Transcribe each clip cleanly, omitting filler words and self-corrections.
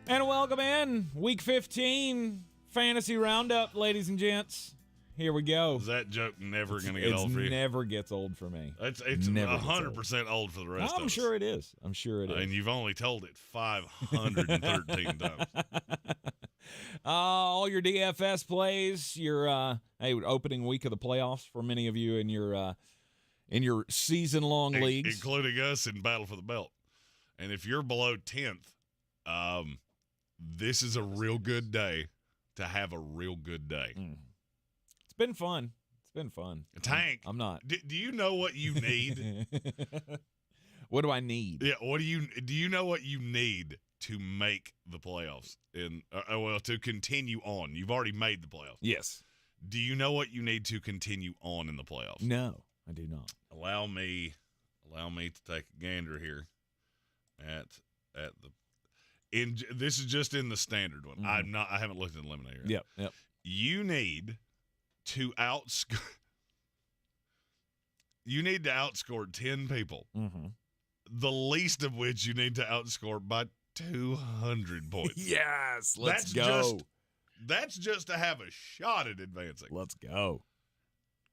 And welcome in Week 15 Fantasy Roundup, ladies and gents. Here we go. Is that joke never going to get old for you? It never gets old for me. It's 100% old for the rest of us. I'm sure it is. I'm sure it is. And you've only told it 513 times. All your DFS plays, your opening week of the playoffs for many of you in your season-long leagues. Including us in Battle for the Belt. And if you're below 10th, this is a real good day to have a real good day. It's been fun. Tank. I'm not. Do you know what you need? What do I need? Yeah. Do you know what you need to make the playoffs? To continue on. You've already made the playoffs. Yes. Do you know what you need to continue on in the playoffs? No, I do not. Allow me to take a gander here at the. This is just in the standard one. Mm-hmm. I haven't looked at the eliminator yet. Yep. You need to outscore 10 people. Mm-hmm. The least of which you need to outscore by 200 points. Yes, let's go. That's just to have a shot at advancing. Let's go.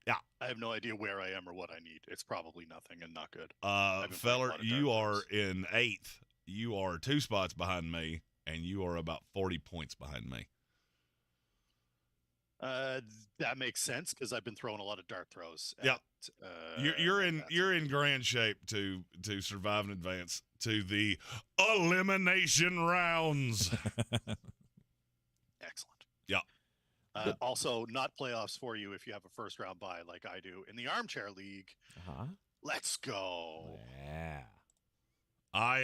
Yeah. I have no idea where I am or what I need. It's probably nothing and not good. Feller, you are in 8th. You are 2 spots behind me, and you are about 40 points behind me. That makes sense because I've been throwing a lot of dart throws. Yeah, you're in grand shape to survive and advance to the elimination rounds. Excellent. Yeah. Also, not playoffs for you if you have a first round bye like I do in the Armchair League. Let's go. Yeah. I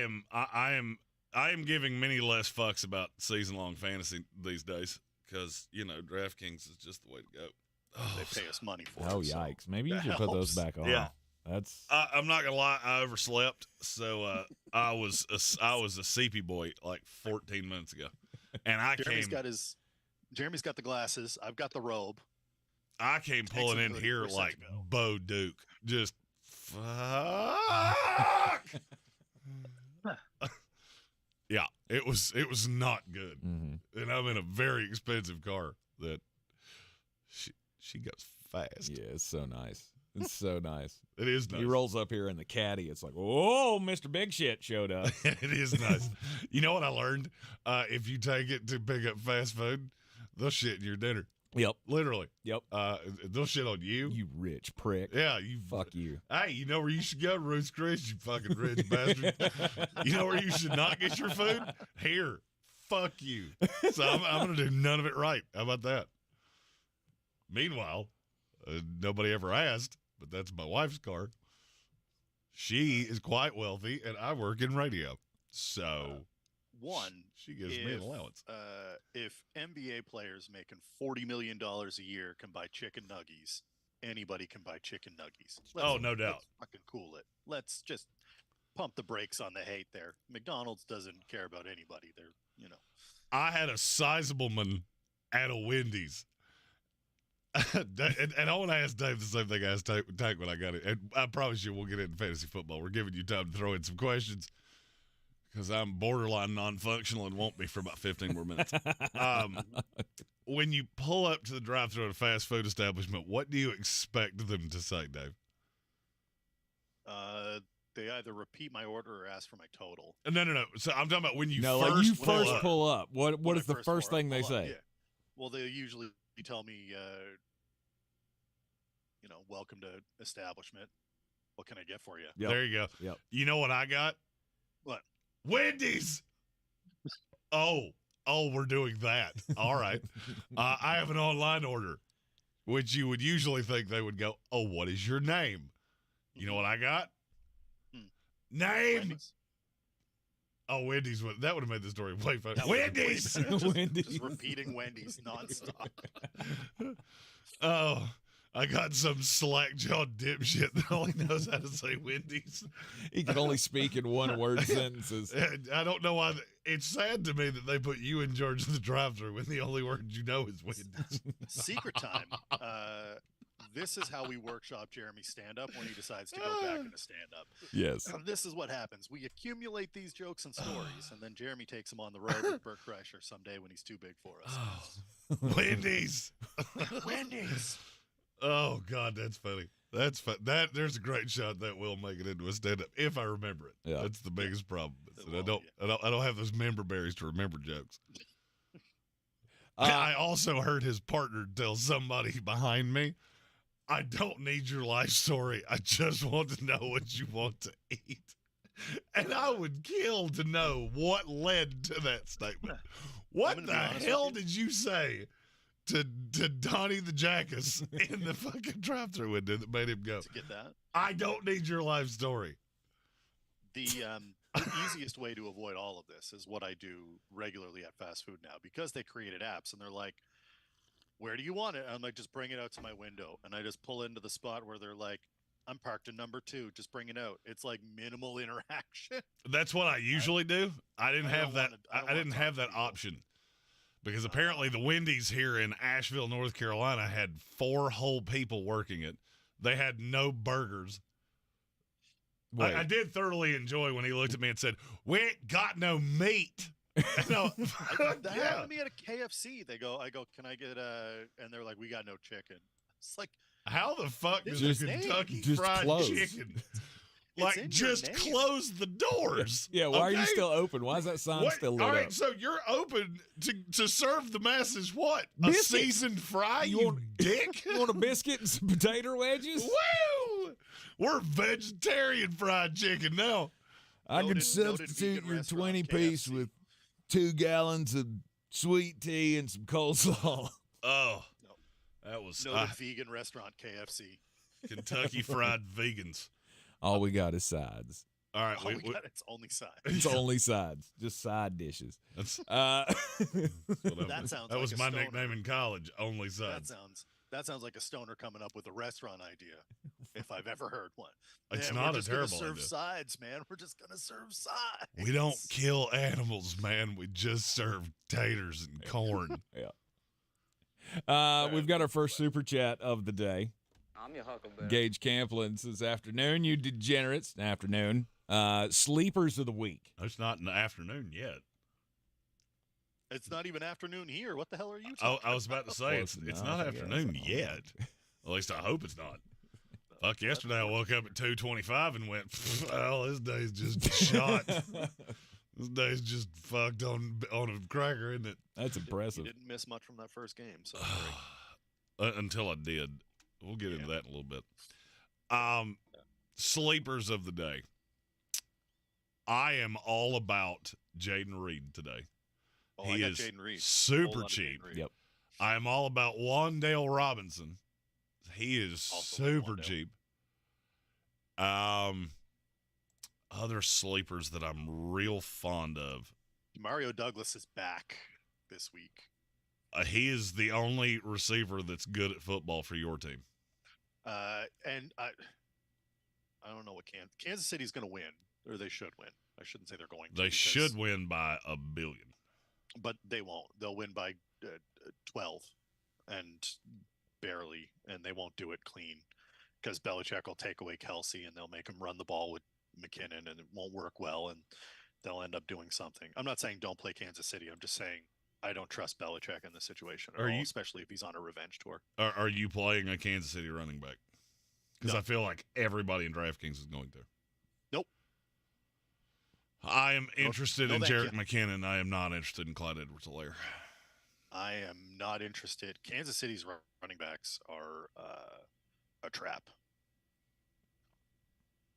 am giving many less fucks about season-long fantasy these days because, DraftKings is just the way to go. They pay us money for it. Oh, yikes. Maybe you should put those back on. Yeah. I'm not going to lie. I overslept, so I was a CP boy like 14 minutes ago. And Jeremy's got the glasses. I've got the robe. I came pulling in here like Bo Duke. Just fuck. Yeah, it was not good. Mm-hmm. And I'm in a very expensive car that she goes fast. Yeah, it's so nice. It's so nice. It is nice. He rolls up here in the caddy. It's like, whoa, Mr. Big Shit showed up. It is nice. You know what I learned? If you take it to pick up fast food, they'll shit in your dinner. Yep. Literally. Yep. They'll shit on you. You rich prick. Yeah. Fuck you. Hey, you know where you should go? Ruth's Chris, you fucking rich bastard. You know where you should not get your food? Here. Fuck you. So I'm going to do none of it right. How about that? Meanwhile, nobody ever asked, but that's my wife's car. She is quite wealthy, and I work in radio. So... she gives me an allowance. If NBA players making $40 million a year can buy chicken nuggies, anybody can buy chicken nuggies. No doubt. Let's fucking cool it. Let's just pump the brakes on the hate there. McDonald's doesn't care about anybody. They're, I had a sizable man at a Wendy's. and I want to ask Dave the same thing I asked Tank when I got it. And I promise you we'll get into fantasy football. We're giving you time to throw in some questions. Because I'm borderline non-functional and won't be for about 15 more minutes. When you pull up to the drive-thru at a fast food establishment, what do you expect them to say, Dave? They either repeat my order or ask for my total. No. So I'm talking about when you first pull up. What is the first thing they say? Yeah. Well, they usually tell me, welcome to establishment. What can I get for you? Yep. There you go. Yep. You know what I got? What? Wendy's. Oh, we're doing that. All right. I have an online order, which you would usually think they would go, oh, what is your name? You know what I got? Name. Wendy's. Oh, Wendy's. That would have made the story way funny. Wendy's. Just repeating Wendy's nonstop. Oh, I got some slack-jawed dipshit that only knows how to say Wendy's. He can only speak in one-word sentences. I don't know why. It's sad to me that they put you in charge of the drive-thru when the only word you know is Wendy's. Secret time. This is how we workshop Jeremy's stand-up when he decides to go back into stand-up. Yes. And this is what happens. We accumulate these jokes and stories, and then Jeremy takes them on the road with Bert Kreischer someday when he's too big for us. Wendy's. Wendy's. Oh, God, that's funny. That's fun. There's a great shot that will make it into a stand-up if I remember it. Yeah. That's the biggest problem. I don't have those member berries to remember jokes. I also heard his partner tell somebody behind me, I don't need your life story. I just want to know what you want to eat. And I would kill to know what led to that statement. What the hell did you say to Donnie the Jackass in the fucking drive-thru window that made him go, To get that? I don't need your life story. The easiest way to avoid all of this is what I do regularly at fast food now, because they created apps and they're like, where do you want it? And I'm like, just bring it out to my window. And I just pull into the spot where they're like, I'm parked in number 2. Just bring it out. It's like minimal interaction. That's what I usually do. I didn't have that. I didn't have that option because apparently the Wendy's here in Asheville, North Carolina had 4 whole people working it. They had no burgers. I did thoroughly enjoy when he looked at me and said, "We ain't got no meat." That happened to me at a KFC. I go, can I get and they're like, we got no chicken. It's like, how the fuck does Just- a Kentucky just Fried close. Chicken It's in your just name. close the doors? Yeah, why are you Okay? still open? Why is that sign still lit All right, up? so you're open to serve the masses what? A Biscuit. seasoned fry, You you want- dick? You want a biscuit and some potato wedges? Woo! We're vegetarian fried chicken now. I Noted- can noted substitute vegan your restaurant, 20-piece KFC. with 2 gallons of sweet tea and some coleslaw. Oh, No. that was noted vegan restaurant KFC. Kentucky Fried Vegans. All we got is sides. All right, Oh, we got its only side. It's only sides, just side dishes. That's That sounds that like was a my stoner. nickname in college. Only That sides. sounds like a stoner coming up with a restaurant idea, if I've ever heard one. It's Man, not we're a just gonna terrible serve idea. sides, man. We're just gonna serve sides. We don't kill animals, man. We just serve taters and corn. We've got our first super chat of the day. I'm your Huckleberry. Gage Camplin says, afternoon, you degenerates. Afternoon. Sleepers of the week. It's not in the afternoon yet. It's not even afternoon here. What the hell are you Oh, talking I was about to say Close it's enough, not I guess. afternoon yet. At least I hope it's not. Fuck, yesterday I woke up at 2:25 and went, well, this day's just shot. This day's just fucked on a cracker, isn't it? That's You impressive. didn't miss much from that first game, so Until I did. We'll get into that in a little bit. Sleepers of the day. I am all about Jaden Reed today. oh, He I got is Jaden Reed. Whole super lot of Jaden cheap. Reed. Yep. I am all about Wandale Robinson. He is Also like super Wandale. cheap. Other sleepers that I'm real fond of. Mario Douglas is back this week. He is the only receiver that's good at football for your team. And I don't know what Kansas City's going to win, or they should win. I shouldn't say they're going to. They because- should win by 1 billion. but they won't. They'll win by 12 and barely, and they won't do it clean because Belichick will take away Kelsey and they'll make him run the ball with McKinnon, and it won't work well, and they'll end up doing something. I'm not saying don't play Kansas City. I'm just saying I don't trust Belichick in this situation at Are all, you- especially if he's on a revenge tour. Are you playing a Kansas City running back? Because No. I feel like everybody in DraftKings is going to. Nope. I am interested no in thank Jerick you. McKinnon. I am not interested in Clyde Edwards-Helaire. I am not interested. Kansas City's running backs are a trap.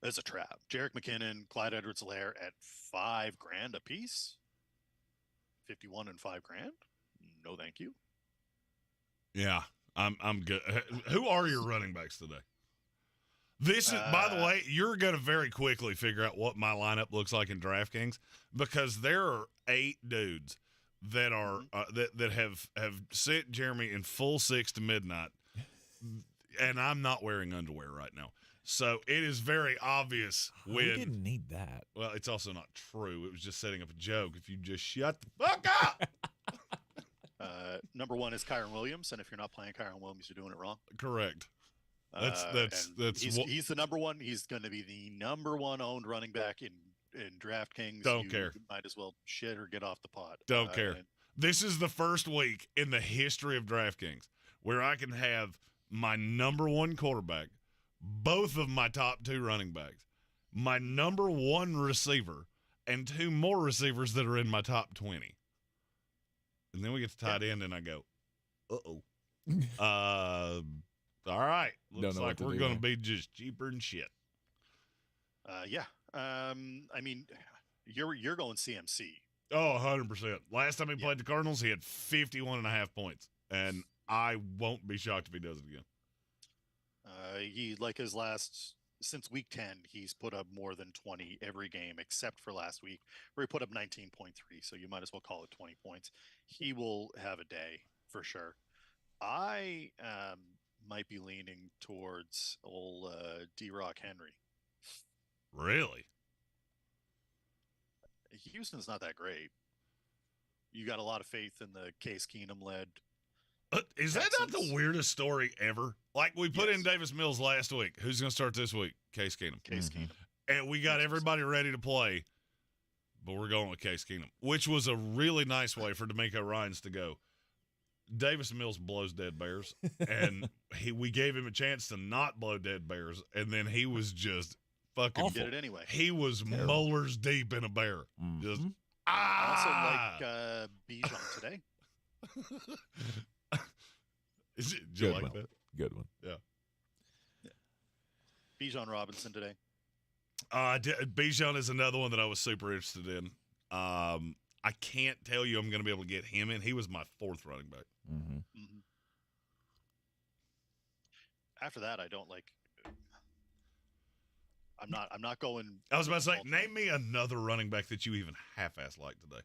It's a trap. Jerick McKinnon, Clyde Edwards-Helaire at $5,000 a piece. 51 and $5,000. No, thank you. Yeah, I'm good. Who are your running backs today? This is, by the way, you're going to very quickly figure out what my lineup looks like in DraftKings because there are 8 dudes that are that have sent Jeremy in full 6 to midnight, and I'm not wearing underwear right now. So it is very obvious We when. didn't need that. Well, it's also not true. It was just setting up a joke. If you just shut the fuck up. Number 1 is Kyron Williams, and if you're not playing Kyron Williams, you're doing it wrong. Correct. He's the number one. He's going to be the number one owned running back in DraftKings. Don't care. Might as well shit or get off the pot. Don't care. This is the first week in the history of DraftKings where I can have my number one quarterback, both of my top 2 running backs, my number 1 receiver, and 2 more receivers that are in my top 20. And then we get to tight end, and I go, uh-oh. All right. Looks like we're going to be just cheaper than shit. Yeah. I mean, you're going CMC. Oh, 100%. Last time he played the Cardinals, he had 51.5 points, and I won't be shocked if he does it again. Since week 10, he's put up more than 20 every game except for last week where he put up 19.3. So you might as well call it 20 points. He will have a day for sure. I might be leaning towards old D-Rock Henry. Really? Houston's not that great. You got a lot of faith in the Case Keenum-led. Is that not the weirdest story ever? Like, we put in Davis Mills last week. Who's going to start this week? Case Keenum. Keenum. And we got everybody ready to play, but we're going with Case Keenum, which was a really nice way for D'Amico Ryans to go. Davis Mills blows dead bears, and we gave him a chance to not blow dead bears, and then he was just fucking. He did it anyway. He was molars deep in a bear. Just I also like Bijan today. Did you like that? Good one. Yeah. Bijan Robinson today. Bijan is another one that I was super interested in. I can't tell you I'm going to be able to get him in. He was my 4th running back. Mm-hmm. Mm-hmm. After that, I don't like. I'm not going. I was about to say, name me another running back that you even half-ass like today.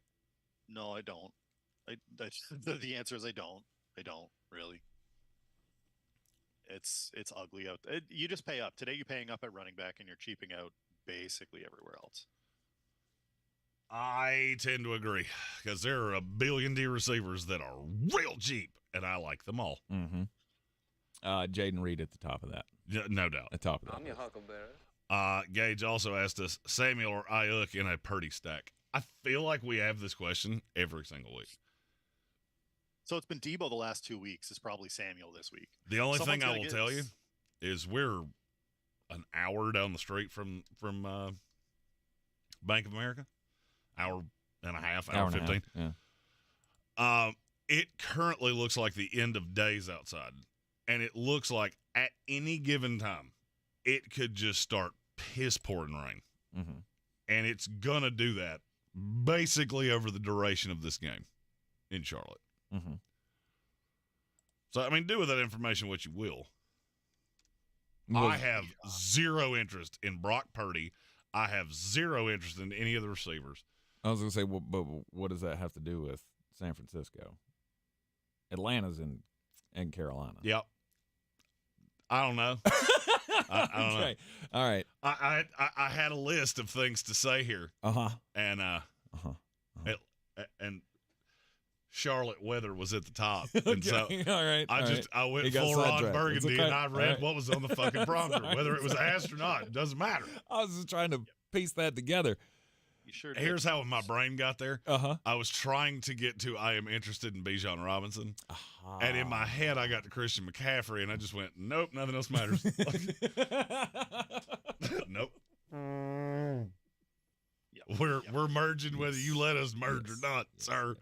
No, I don't. The answer is I don't. I don't really. It's ugly out. You just pay up. Today you're paying up at running back and you're cheaping out basically everywhere else. I tend to agree because there are a billion D receivers that are real cheap, and I like them all. Mm-hmm. Jaden Reed at the top of that. Yeah, no doubt. At the top of that. I'm your huckleberry. Gage also asked us, Samuel or Ayuk in a Purdy stack. I feel like we have this question every single week. So it's been Debo the last 2 weeks. It's probably Samuel this week. The only thing I will tell you is we're an hour down the street from Bank of America. Hour and a half, hour 15. Yeah. It currently looks like the end of days outside. And it looks like at any given time, it could just start piss pouring rain. Mm-hmm. And it's going to do that basically over the duration of this game in Charlotte. Mm-hmm. So, I mean, do with that information what you will. I have zero interest in Brock Purdy. I have zero interest in any of the receivers. I was going to say, well, but what does that have to do with San Francisco? Atlanta's in Carolina. Yep. I don't know. I don't know. All right. I had a list of things to say here. Uh-huh. And and Charlotte weather was at the top. Okay. And so all right. I went full Ron Burgundy and I read what was on the fucking prompter. Whether it was asked or not, it doesn't matter. I was just trying to piece that together. You sure did. Here's how my brain got there. Uh-huh. I was trying to get to I am interested in Bijan Robinson. Uh-huh. And in my head, I got to Christian McCaffrey, and I just went, nope, nothing else matters. Nope. Yep. We're merging whether you let us merge or not, sir.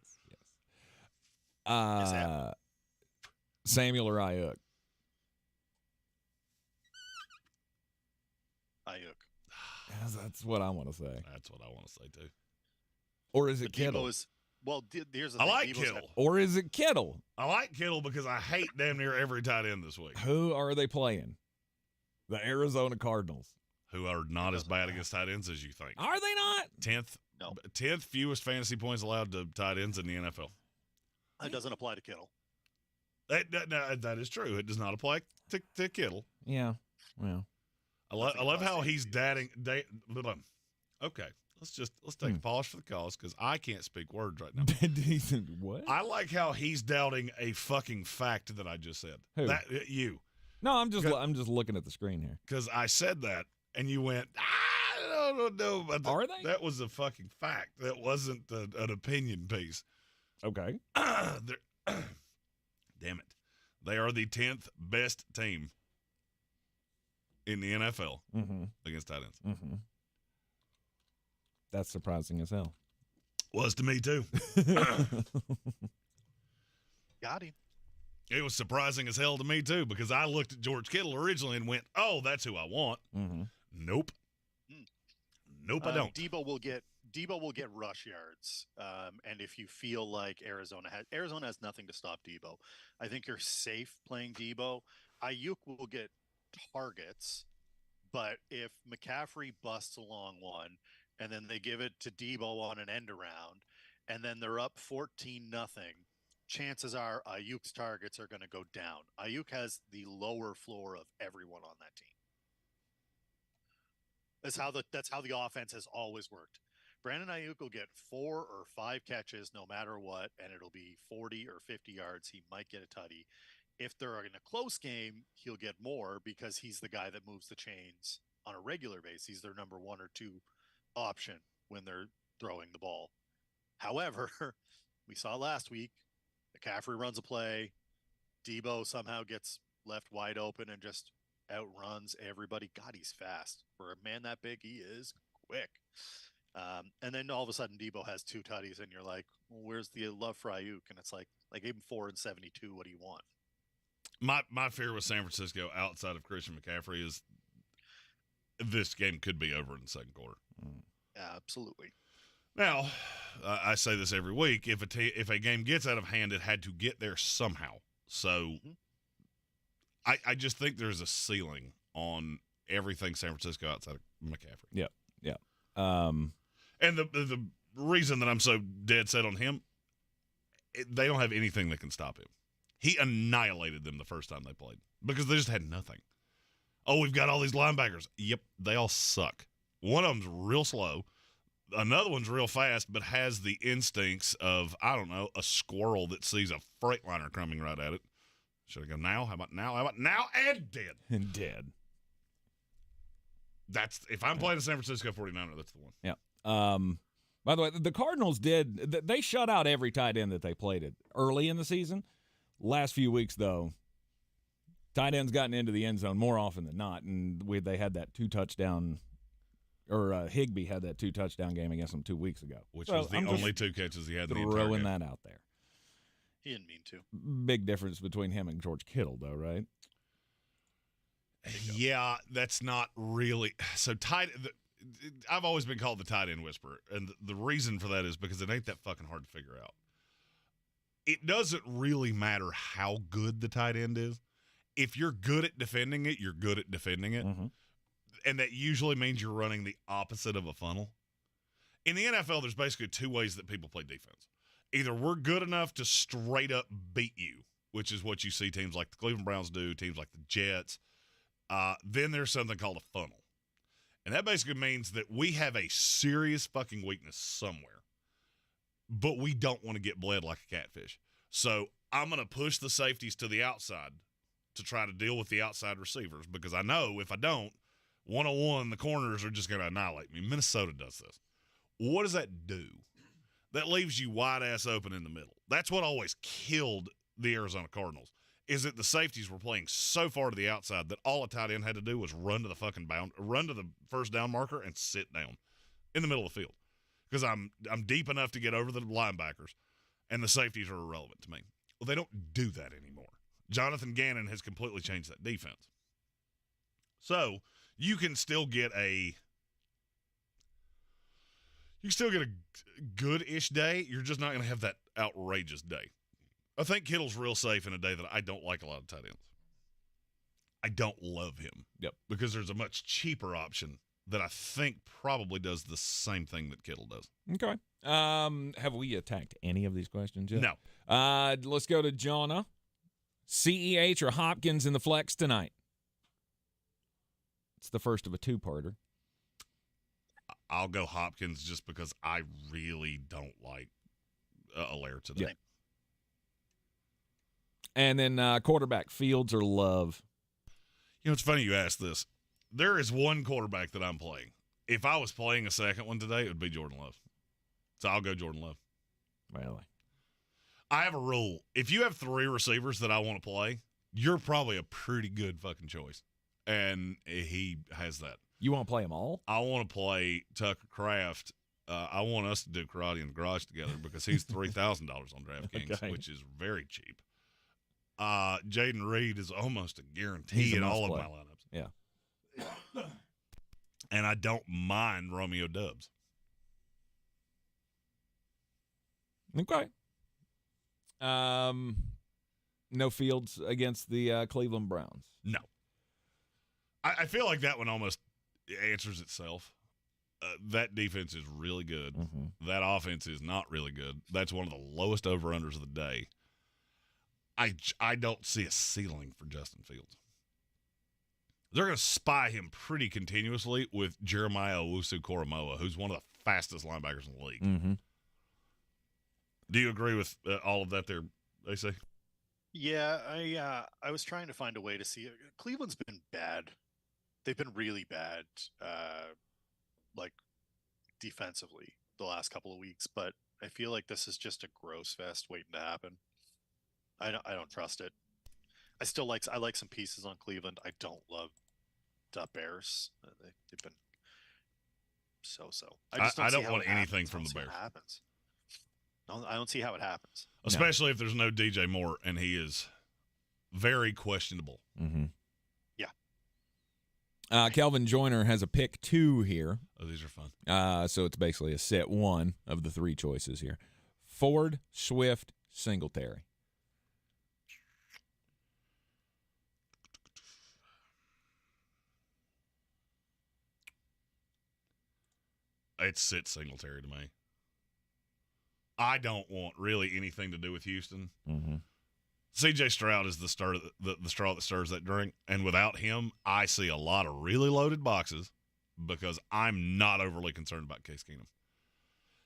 Yes. Samuel or Ayuk? Ayuk. That's what I want to say. That's what I want to say, too. Or is it Kittle? Here's the I thing. like Debo's Kittle. Or is it Kittle? I like Kittle because I hate damn near every tight end this week. Who are they playing? The Arizona Cardinals. Who are not as bad against tight ends as you think. Are they not? 10th fewest fantasy points allowed to tight ends in the NFL. It doesn't apply to Kittle. That is true. It does not apply to Kittle. Yeah. Well, I love how he's dating. Okay, let's take a pause for the cause because I can't speak words right now. What? I like how he's doubting a fucking fact that I just said. Who? You. No, I'm just looking at the screen here. Because I said that, and you went, I don't know. But Are they? That was a fucking fact. That wasn't an opinion piece. Okay. Damn it. They are the 10th best team in the NFL against tight ends. Mm-hmm. That's surprising as hell. Was to me, too. Got him. It was surprising as hell to me, too, because I looked at George Kittle originally and went, oh, that's who I want. Mm-hmm. Nope. Nope, I don't. Debo will get rush yards. And if you feel like Arizona has nothing to stop Debo, I think you're safe playing Debo. Ayuk will get targets, but if McCaffrey busts along one and then they give it to Debo on an end around and then they're up 14-0, chances are Ayuk's targets are going to go down. Ayuk has the lower floor of everyone on that team. That's how the offense has always worked. Brandon Ayuk will get 4 or 5 catches no matter what, and it'll be 40 or 50 yards. He might get a tutty. If they're in a close game, he'll get more because he's the guy that moves the chains on a regular basis. He's their number 1 or 2 option when they're throwing the ball. However, we saw last week, McCaffrey runs a play. Debo somehow gets left wide open and just outruns everybody. God, he's fast. For a man that big, he is quick. And then all of a sudden, Debo has 2 tutties, and you're like, well, where's the love for Ayuk? And it's like gave him 4 and 72. What do you want? My fear with San Francisco outside of Christian McCaffrey is this game could be over in the second quarter. Absolutely. Now, I say this every week. If a game gets out of hand, it had to get there somehow. So I just think there's a ceiling on everything San Francisco outside of McCaffrey. Yeah. And the reason that I'm so dead set on him, they don't have anything that can stop him. He annihilated them the first time they played because they just had nothing. Oh, we've got all these linebackers. Yep, they all suck. One of them's real slow. Another one's real fast, but has the instincts of, I don't know, a squirrel that sees a Freightliner coming right at it. Should I go now? How about now? How about now? And dead. And dead. That's if I'm playing the San Francisco 49er, that's the one. Yeah. By the way, the Cardinals they shut out every tight end that they played it early in the season. Last few weeks, though, tight ends gotten into the end zone more often than not, and they had that 2-touchdown, or Higbee had that 2-touchdown game against them 2 weeks ago. Which was the only 2 catches he had in the entire throwing game. that out there. He didn't mean to. Big difference between him and George Kittle, though, right? Yeah, that's not really – so I've always been called the tight end whisperer, and the reason for that is because it ain't that fucking hard to figure out. It doesn't really matter how good the tight end is. If you're good at defending it, you're good at defending it. Mm-hmm. And that usually means you're running the opposite of a funnel. In the NFL, there's basically 2 ways that people play defense. Either we're good enough to straight up beat you, which is what you see teams like the Cleveland Browns do, teams like the Jets. Then there's something called a funnel. And that basically means that we have a serious fucking weakness somewhere, but we don't want to get bled like a catfish. So I'm going to push the safeties to the outside to try to deal with the outside receivers because I know if I don't, 1-on-1, the corners are just going to annihilate me. Minnesota does this. What does that do? That leaves you wide ass open in the middle. That's what always killed the Arizona Cardinals, is that the safeties were playing so far to the outside that all a tight end had to do was run to the first down marker and sit down in the middle of the field. Because I'm deep enough to get over the linebackers, and the safeties are irrelevant to me. Well, they don't do that anymore. Jonathan Gannon has completely changed that defense. So you can still get a good-ish day. You're just not going to have that outrageous day. I think Kittle's real safe in a day that I don't like a lot of tight ends. I don't love him. Yep. Because there's a much cheaper option that I think probably does the same thing that Kittle does. Okay. Have we attacked any of these questions yet? No. Let's go to Jonna. CEH or Hopkins in the flex tonight? It's the first of a 2-parter. I'll go Hopkins just because I really don't like Allaire today. Yeah. And then quarterback, Fields or Love? You know, it's funny you asked this. There is one quarterback that I'm playing. If I was playing a second one today, it would be Jordan Love. So I'll go Jordan Love. Really? I have a rule. If you have 3 receivers that I want to play, you're probably a pretty good fucking choice. And he has that. You want to play them all? I want to play Tucker Kraft. I want us to do karate in the garage together because he's $3,000 on DraftKings, Okay. which is very cheap. Jaden Reed is almost a guarantee in all of my lineups. Yeah. And I don't mind Romeo Dubs. Okay. No Fields against the Cleveland Browns. No. I feel like that one almost answers itself. That defense is really good. Mm-hmm. That offense is not really good. That's one of the lowest over-unders of the day. I don't see a ceiling for Justin Fields. They're going to spy him pretty continuously with Jeremiah Owusu-Koramoah, who's one of the fastest linebackers in the league. Mm-hmm. Do you agree with all of that there, AC? Yeah, I was trying to find a way to see it. Cleveland's been bad. They've been really bad, like defensively the last couple of weeks. But I feel like this is just a gross fest waiting to happen. I don't trust it. I like some pieces on Cleveland. I don't love the Bears. They've been so. I don't want anything from the Bears. Happens. I don't see how it happens. Especially if there's no DJ Moore, and he is very questionable. Mm-hmm. Yeah. Kelvin Joyner has a pick 2 here. Oh, these are fun. So it's basically a set 1 of the 3 choices here. Ford, Swift, Singletary. It's sit Singletary to me. I don't want really anything to do with Houston. Mm-hmm. C.J. Stroud is the straw that stirs that drink, and without him, I see a lot of really loaded boxes because I'm not overly concerned about Case Keenum.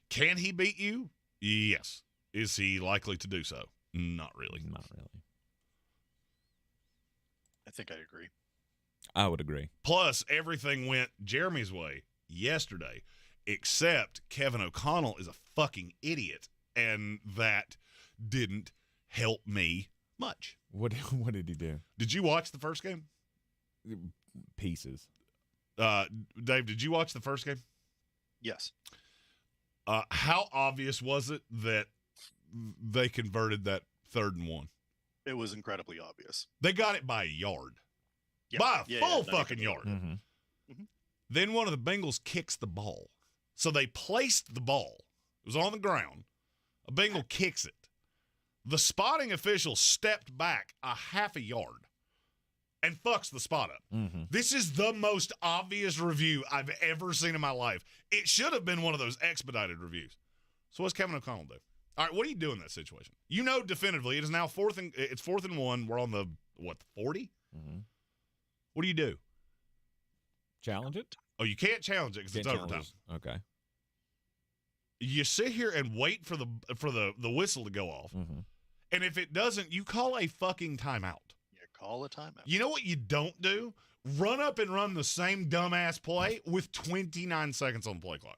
Can he beat you? Yes. Is he likely to do so? Not really. Not really. I think I agree. I would agree. Plus, everything went Jeremy's way yesterday, except Kevin O'Connell is a fucking idiot, and that didn't help me much. What did he do? Did you watch the first game? Pieces. Dave, did you watch the first game? Yes. How obvious was it that they converted that 3rd and 1? It was incredibly obvious. They got it by a yard. Yeah. By a full not fucking even- yard. Mm-hmm. Mm-hmm. Then one of the Bengals kicks the ball. So they placed the ball. It was on the ground. A Bengal kicks it. The spotting official stepped back a half a yard and fucks the spot up. Mm-hmm. This is the most obvious review I've ever seen in my life. It should have been one of those expedited reviews. So what's Kevin O'Connell do? All right, what do you do in that situation? You know definitively it is now 4th and 1. We're on the 40? Mm-hmm. What do you do? Challenge it? Oh, you can't challenge it because it's Can't overtime. challenge it. Okay. You sit here and wait for the whistle to go off. Mm-hmm. And if it doesn't, you call a fucking timeout. Yeah, call a timeout. You know what you don't do? Run up and run the same dumbass play with 29 seconds on the play clock.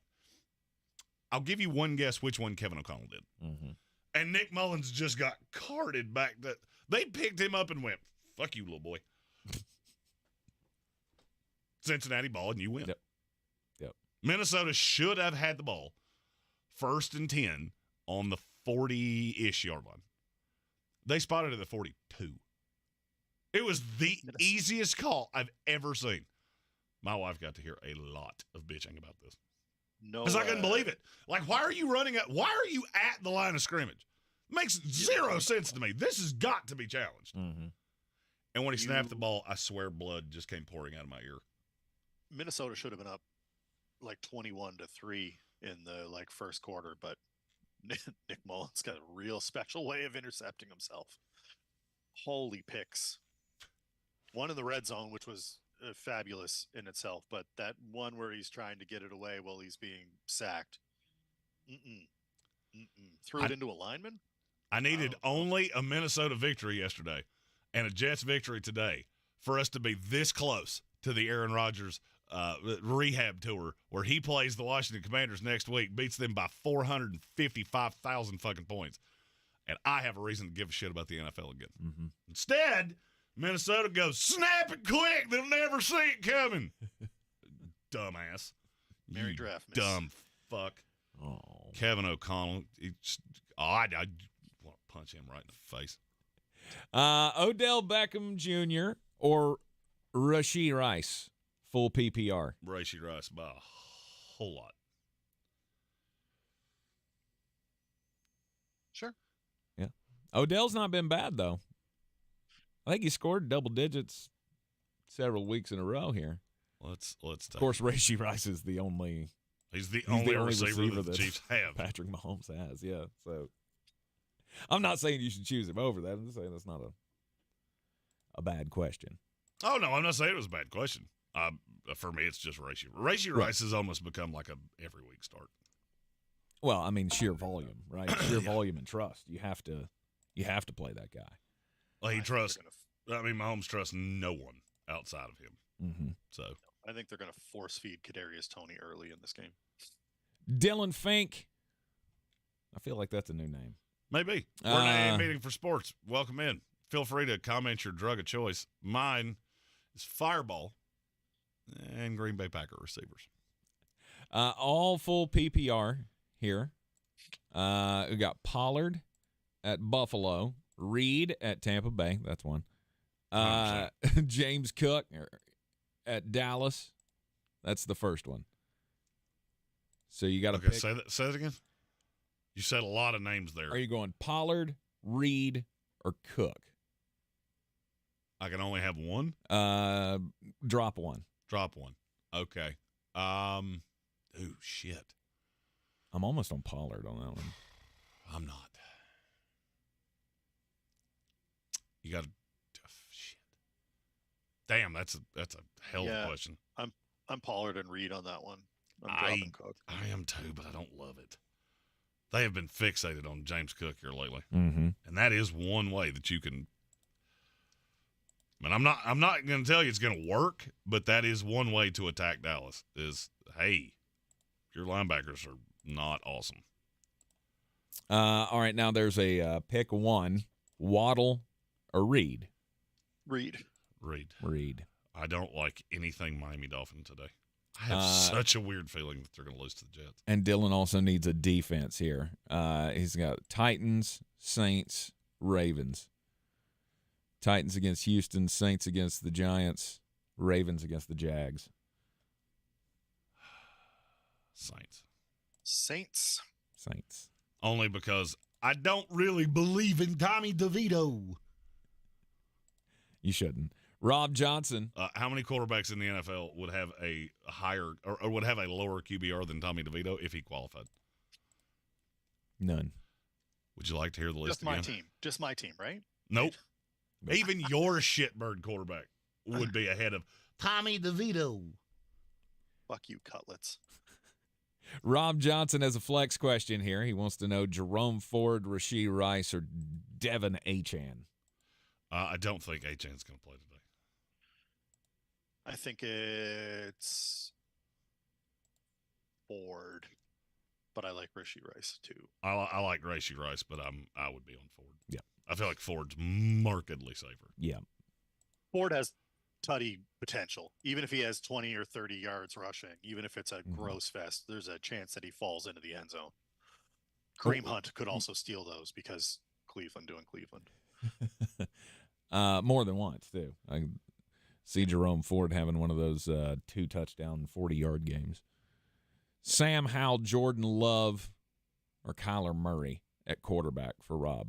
I'll give you one guess which one Kevin O'Connell did. Mm-hmm. And Nick Mullins just got carted back. They picked him up and went, fuck you, little boy. Cincinnati ball, and you win. Yep. Minnesota should have had the ball 1st and 10 on the 40-ish yard line. They spotted it at the 42. It was the easiest call I've ever seen. My wife got to hear a lot of bitching about this. No, Because I couldn't believe it. Like, why are you at the line of scrimmage? Makes zero sense to me. This has got to be challenged. Mm-hmm. And when he snapped the ball, I swear blood just came pouring out of my ear. Minnesota should have been up like 21-3 in the first quarter, but Nick Mullins got a real special way of intercepting himself. Holy picks. One in the red zone, which was fabulous in itself, but that one where he's trying to get it away while he's being sacked. Threw it into a lineman? I needed only a Minnesota victory yesterday and a Jets victory today for us to be this close to the Aaron Rodgers rehab tour where he plays the Washington Commanders next week, beats them by 455,000 fucking points. And I have a reason to give a shit about the NFL again. Mm-hmm. Instead, Minnesota goes, snap it quick. They'll never see it coming. Dumbass. Merry You draft, miss. dumb fuck. Oh. Kevin O'Connell. I want to punch him right in the face. Odell Beckham Jr. or Rashee Rice, full PPR. Rashee Rice by a whole lot. Sure. Yeah. Odell's not been bad, though. I think he scored double digits several weeks in a row here. Let's take Of course, Rashee Rice is the only He's the only receiver that the Chiefs have. Patrick Mahomes has, yeah. So I'm not saying you should choose him over that. I'm just saying that's not a bad question. Oh, no, I'm not saying it was a bad question. For me, it's just Rashee. Rashee Rice has almost become like a every week start. Well, I mean, sheer volume, right? Sheer volume and trust. You have to play that guy. Well, Mahomes trusts no one outside of him. Mm-hmm. So I think they're going to force feed Kadarius Toney early in this game. Dylan Fink. I feel like that's a new name. maybe we're in a meeting for sports. Welcome in. Feel free to comment your drug of choice. Mine is Fireball and Green Bay Packer receivers. All full PPR here. We got Pollard at Buffalo, Reed at Tampa Bay. That's one. James Cook at Dallas. That's the first one. So you got to pick. Say that again. You said a lot of names there. Are you going Pollard, Reed, or Cook? I can only have one? Drop one. Drop one. Okay. Shit. I'm almost on Pollard on that one. I'm not. You got to shit. Damn, that's a hell of a question. I'm Pollard and Reed on that one. I'm dropping Cook. I am too, but I don't love it. They have been fixated on James Cook here lately, mm-hmm. and that is one way that you can. I mean, I'm not going to tell you it's going to work, but that is one way to attack Dallas. Is hey, your linebackers are not awesome. All right, now there's a pick one: Waddle or Reed. Reed. I don't like anything Miami Dolphin today. I have such a weird feeling that they're going to lose to the Jets. And Dylan also needs a defense here. He's got Titans, Saints, Ravens. Titans against Houston, Saints against the Giants, Ravens against the Jags. Saints. Only because I don't really believe in Tommy DeVito. You shouldn't. Rob Johnson. How many quarterbacks in the NFL would have a higher or would have a lower QBR than Tommy DeVito if he qualified? None. Would you like to hear the list again? Just my team, right? Nope. Even your shitbird quarterback would be ahead of Tommy DeVito. Fuck you, Cutlets. Rob Johnson has a flex question here. He wants to know Jerome Ford, Rashee Rice, or Devin Achane. I don't think Achane's going to play today. I think it's Ford, but I like Rashee Rice too. I like Rashee Rice, but I would be on Ford. Yeah, I feel like Ford's markedly safer. Yeah, Ford has tutty potential. Even if he has 20 or 30 yards rushing, even if it's a gross fest, there's a chance that he falls into the end zone. Kareem Hunt could also steal those because Cleveland doing Cleveland. More than once too. I see Jerome Ford having one of those 2-touchdown 40-yard games. Sam Howell, Jordan Love, or Kyler Murray at quarterback for Rob.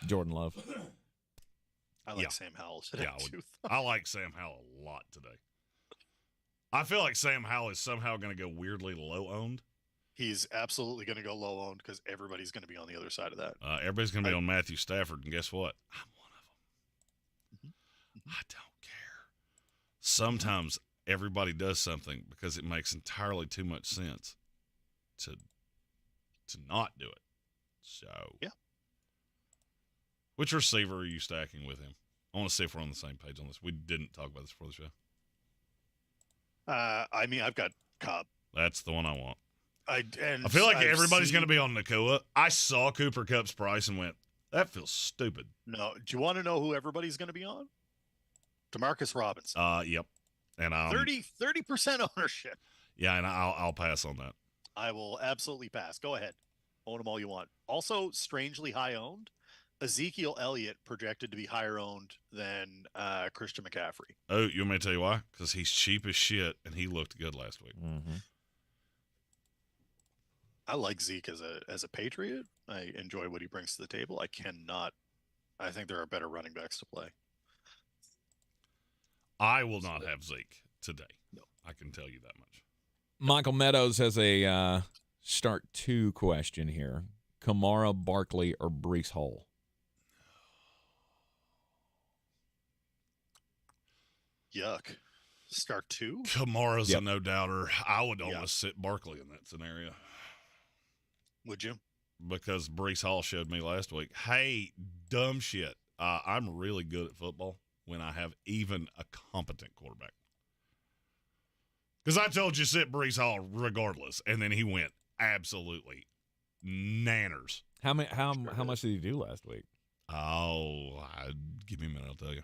Jordan Love. I like Sam Howell today too. I like Sam Howell a lot today. I feel like Sam Howell is somehow going to go weirdly low-owned. He's absolutely going to go low-owned because everybody's going to be on the other side of that. Everybody's going to be on Matthew Stafford, and guess what? I'm one of them. Mm-hmm. I don't care. Sometimes everybody does something because it makes entirely too much sense to not do it. So yeah. Which receiver are you stacking with him? I want to see if we're on the same page on this. We didn't talk about this before the show. I mean, I've got Cobb. That's the one I want. I feel like everybody's going to be on Nakua. I saw Cooper Kupp's price and went, that feels stupid. No. Do you want to know who everybody's going to be on? DeMarcus Robinson. Yep. And 30% ownership. Yeah, and I'll pass on that. I will absolutely pass. Go ahead. Own them all you want. Also, strangely high owned, Ezekiel Elliott projected to be higher owned than Christian McCaffrey. Oh, you want me to tell you why? Because he's cheap as shit, and he looked good last week. Mm-hmm. I like Zeke as a Patriot. I enjoy what he brings to the table. I think there are better running backs to play. I will not have Zeke today. No. I can tell you that much. Michael Meadows has a start 2 question here. Kamara, Barkley, or Brees Hall? Yuck. Start 2? Kamara's a no-doubter. I would almost sit Barkley in that scenario. Would you? Because Brees Hall showed me last week, hey, dumb shit, I'm really good at football when I have even a competent quarterback. Because I told you sit Brees Hall regardless, and then he went absolutely nanners. How much did he do last week? Oh, give me a minute, I'll tell you.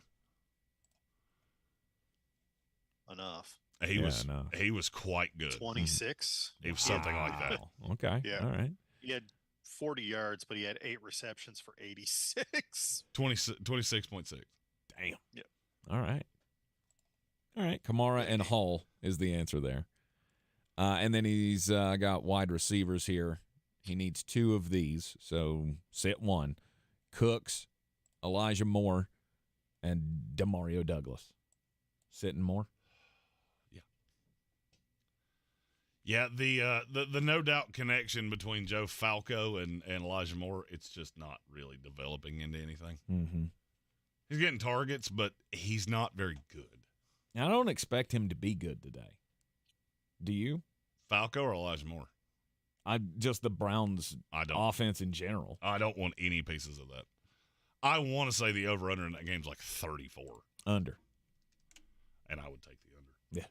Enough. He was quite good. 26. He was something like that. Okay. Yeah. All right. He had 40 yards, but he had 8 receptions for 86. 26.6. Damn. Yeah. All right. Kamara and Hall is the answer there. And then he's got wide receivers here. He needs 2 of these, so sit 1. Cooks, Elijah Moore, and Demario Douglas. Sitting Moore? Yeah, the no doubt connection between Joe Falco and Elijah Moore, it's just not really developing into anything. Mm-hmm. He's getting targets, but he's not very good. I don't expect him to be good today. Do you? Falco or Elijah Moore? Just the Browns' offense in general. I don't want any pieces of that. I want to say the over-under in that game's like 34. Under. And I would take the under. Yeah.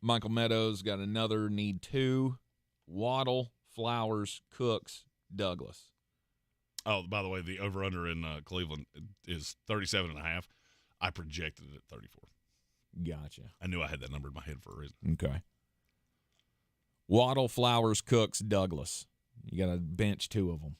Michael Meadows got another need 2. Waddle, Flowers, Cooks, Douglas. Oh, by the way, the over-under in Cleveland is 37.5. I projected it at 34. Gotcha. I knew I had that number in my head for a reason. Okay. Waddle, Flowers, Cooks, Douglas. You got to bench 2 of them.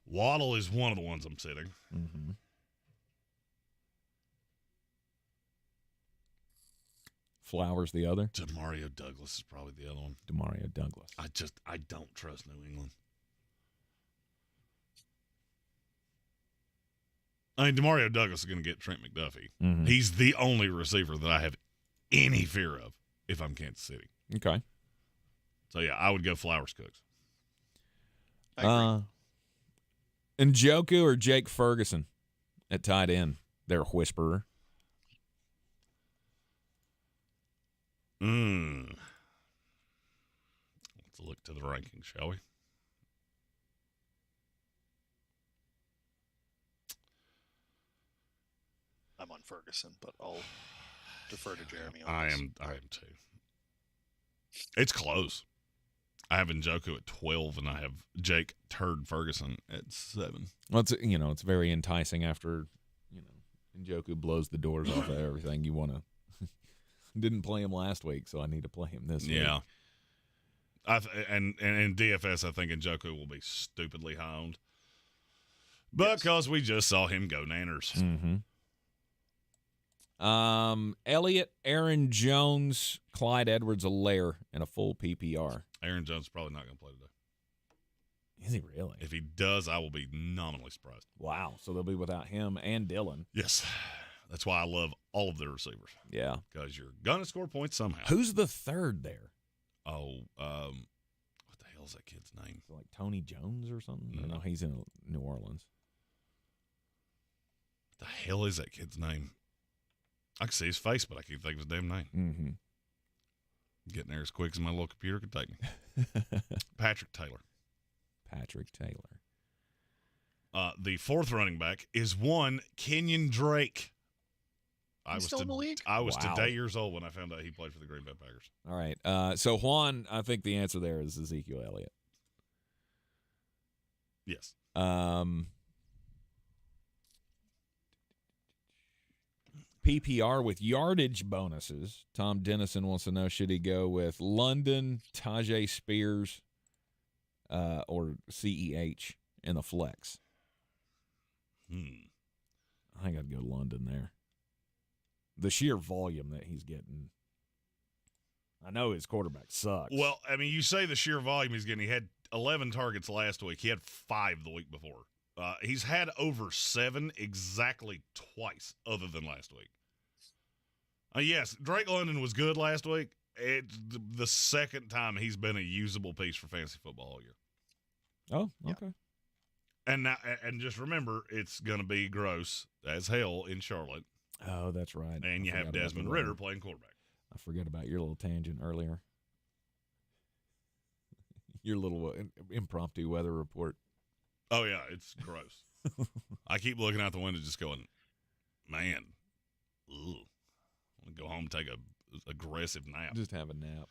Waddle is one of the ones I'm sitting. Mm-hmm. Flowers the other. Demario Douglas is probably the other one. Demario Douglas. I don't trust New England. I mean, Demario Douglas is going to get Trent McDuffie. Mm-hmm. He's the only receiver that I have any fear of if I'm Kansas City. Okay. So, yeah, I would go Flowers Cooks. Njoku or Jake Ferguson at tight end? They're a whisperer. Let's look to the rankings, shall we? I'm on Ferguson, but I'll defer to Jeremy on I this. am too. It's close. I have Njoku at 12, and I have Jake Turd Ferguson at 7. Well, it's very enticing after, Njoku blows the doors off of everything. You want to. Didn't play him last week, so I need to play him this week. Yeah. And in DFS, I think Njoku will be stupidly high owned. Because we just saw him go nanners. Mm-hmm. Elliott, Aaron Jones, Clyde Edwards-Helaire in a full PPR. Aaron Jones is probably not going to play today. Is he really? If he does, I will be nominally surprised. Wow. So they'll be without him and Dillon. Yes. That's why I love all of their receivers. Yeah. Because you're going to score points somehow. Who's the third there? Oh, what the hell is that kid's name? Like Tony Jones or something? No. No, he's in New Orleans. The hell is that kid's name? I can see his face, but I can't think of his damn name. Mm-hmm. Getting there as quick as my little computer could take me. Patrick Taylor. Patrick Taylor. The fourth running back is one Kenyon Drake. He's still in the league? I was Wow. today years old when I found out he played for the Green Bay Packers. All right. So, Juan, I think the answer there is Ezekiel Elliott. Yes. PPR with yardage bonuses. Tom Dennison wants to know, should he go with London, Tajay Spears, or CEH in the flex? I think I'd go London there. The sheer volume that he's getting. I know his quarterback sucks. Well, I mean, you say the sheer volume he's getting. He had 11 targets last week. He had 5 the week before. He's had over 7 exactly twice other than last week. Yes, Drake London was good last week. It's the second time he's been a usable piece for fantasy football all year. Oh, okay. And now, and just remember, it's going to be gross as hell in Charlotte. Oh, that's right. And you have Desmond Ridder playing quarterback. I forgot about your little tangent earlier. Your little impromptu weather report. Oh, yeah, it's gross. I keep looking out the window just going, man, ugh. I want to go home and take a aggressive nap. Just have a nap.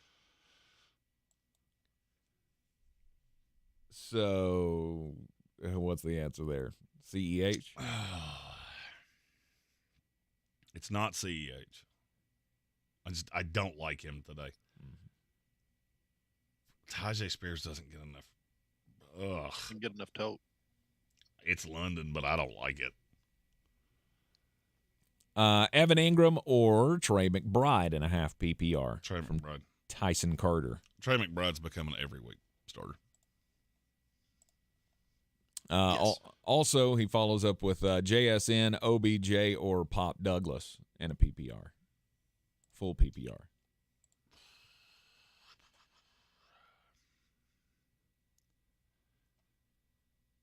So, what's the answer there? CEH? It's not CEH. I don't like him today. Tajay Spears doesn't get enough. Ugh. Doesn't get enough tote. It's London, but I don't like it. Evan Ingram or Trey McBride in a half PPR. Trey McBride. Tyson Carter. Trey McBride's becoming an every week starter. Yes. Also, he follows up with JSN, OBJ, or Pop Douglas in a PPR. Full PPR.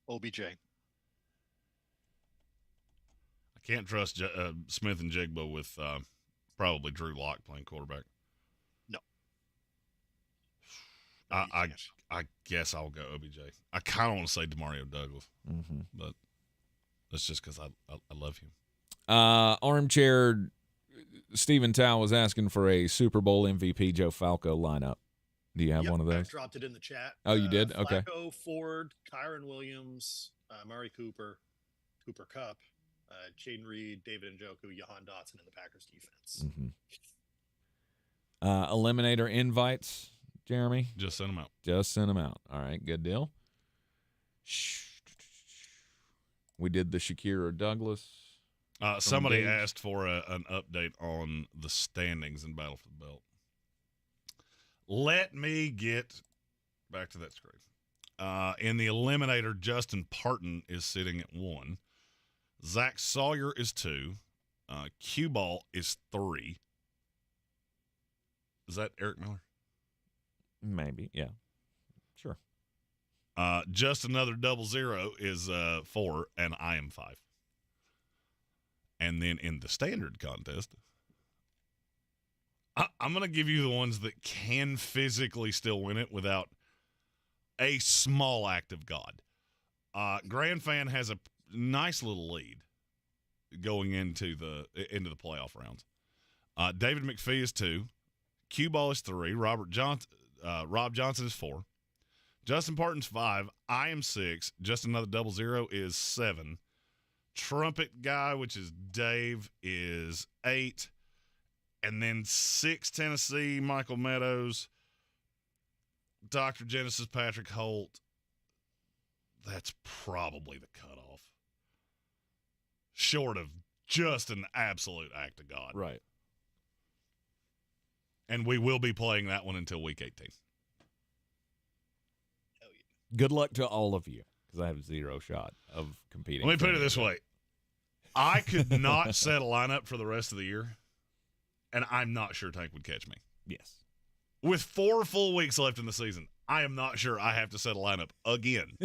OBJ. I can't trust Smith and Jigba with probably Drew Lock playing quarterback. No. I guess I'll go OBJ. I kind of want to say DeMario Douglas, but that's just because I love him. Armchair Stephen Tao was asking for a Super Bowl MVP Joe Falco lineup. Do you have one of I those? dropped it in the chat. Oh, you did? Okay. Flacco, Ford, Kyron Williams, Murray Cooper, Cooper Kupp, Jaden Reed, David Njoku, Jahan Dotson in the Packers defense. Eliminator invites, Jeremy? Just send them out. Just send them out. All right, good deal. We did the Shakira Douglas. Somebody asked for an update on the standings in Battle for the Belt. Let me get back to that screen. In the eliminator, Justin Parton is sitting at 1. Zach Sawyer is 2. Q-Ball is 3. Is that Eric Miller? Maybe, yeah. Sure. Just another 00 is 4, and I am 5. And then in the standard contest, I'm going to give you the ones that can physically still win it without a small act of God. Grand Fan has a nice little lead going into the playoff rounds. David McPhee is 2. Q-Ball is 3. Rob Johnson is 4. Justin Parton's 5. I am 6. Just another 00 is 7. Trumpet Guy, which is Dave, is 8. And then 6 Tennessee, Michael Meadows, Dr. Genesis, Patrick Holt. That's probably the cutoff. Short of just an absolute act of God. Right. And we will be playing that one until week 18. Good luck to all of you, because I have 0 shot of competing. Let me put it this way. I could not set a lineup for the rest of the year, and I'm not sure Tank would catch me. Yes. With 4 full weeks left in the season, I am not sure I have to set a lineup again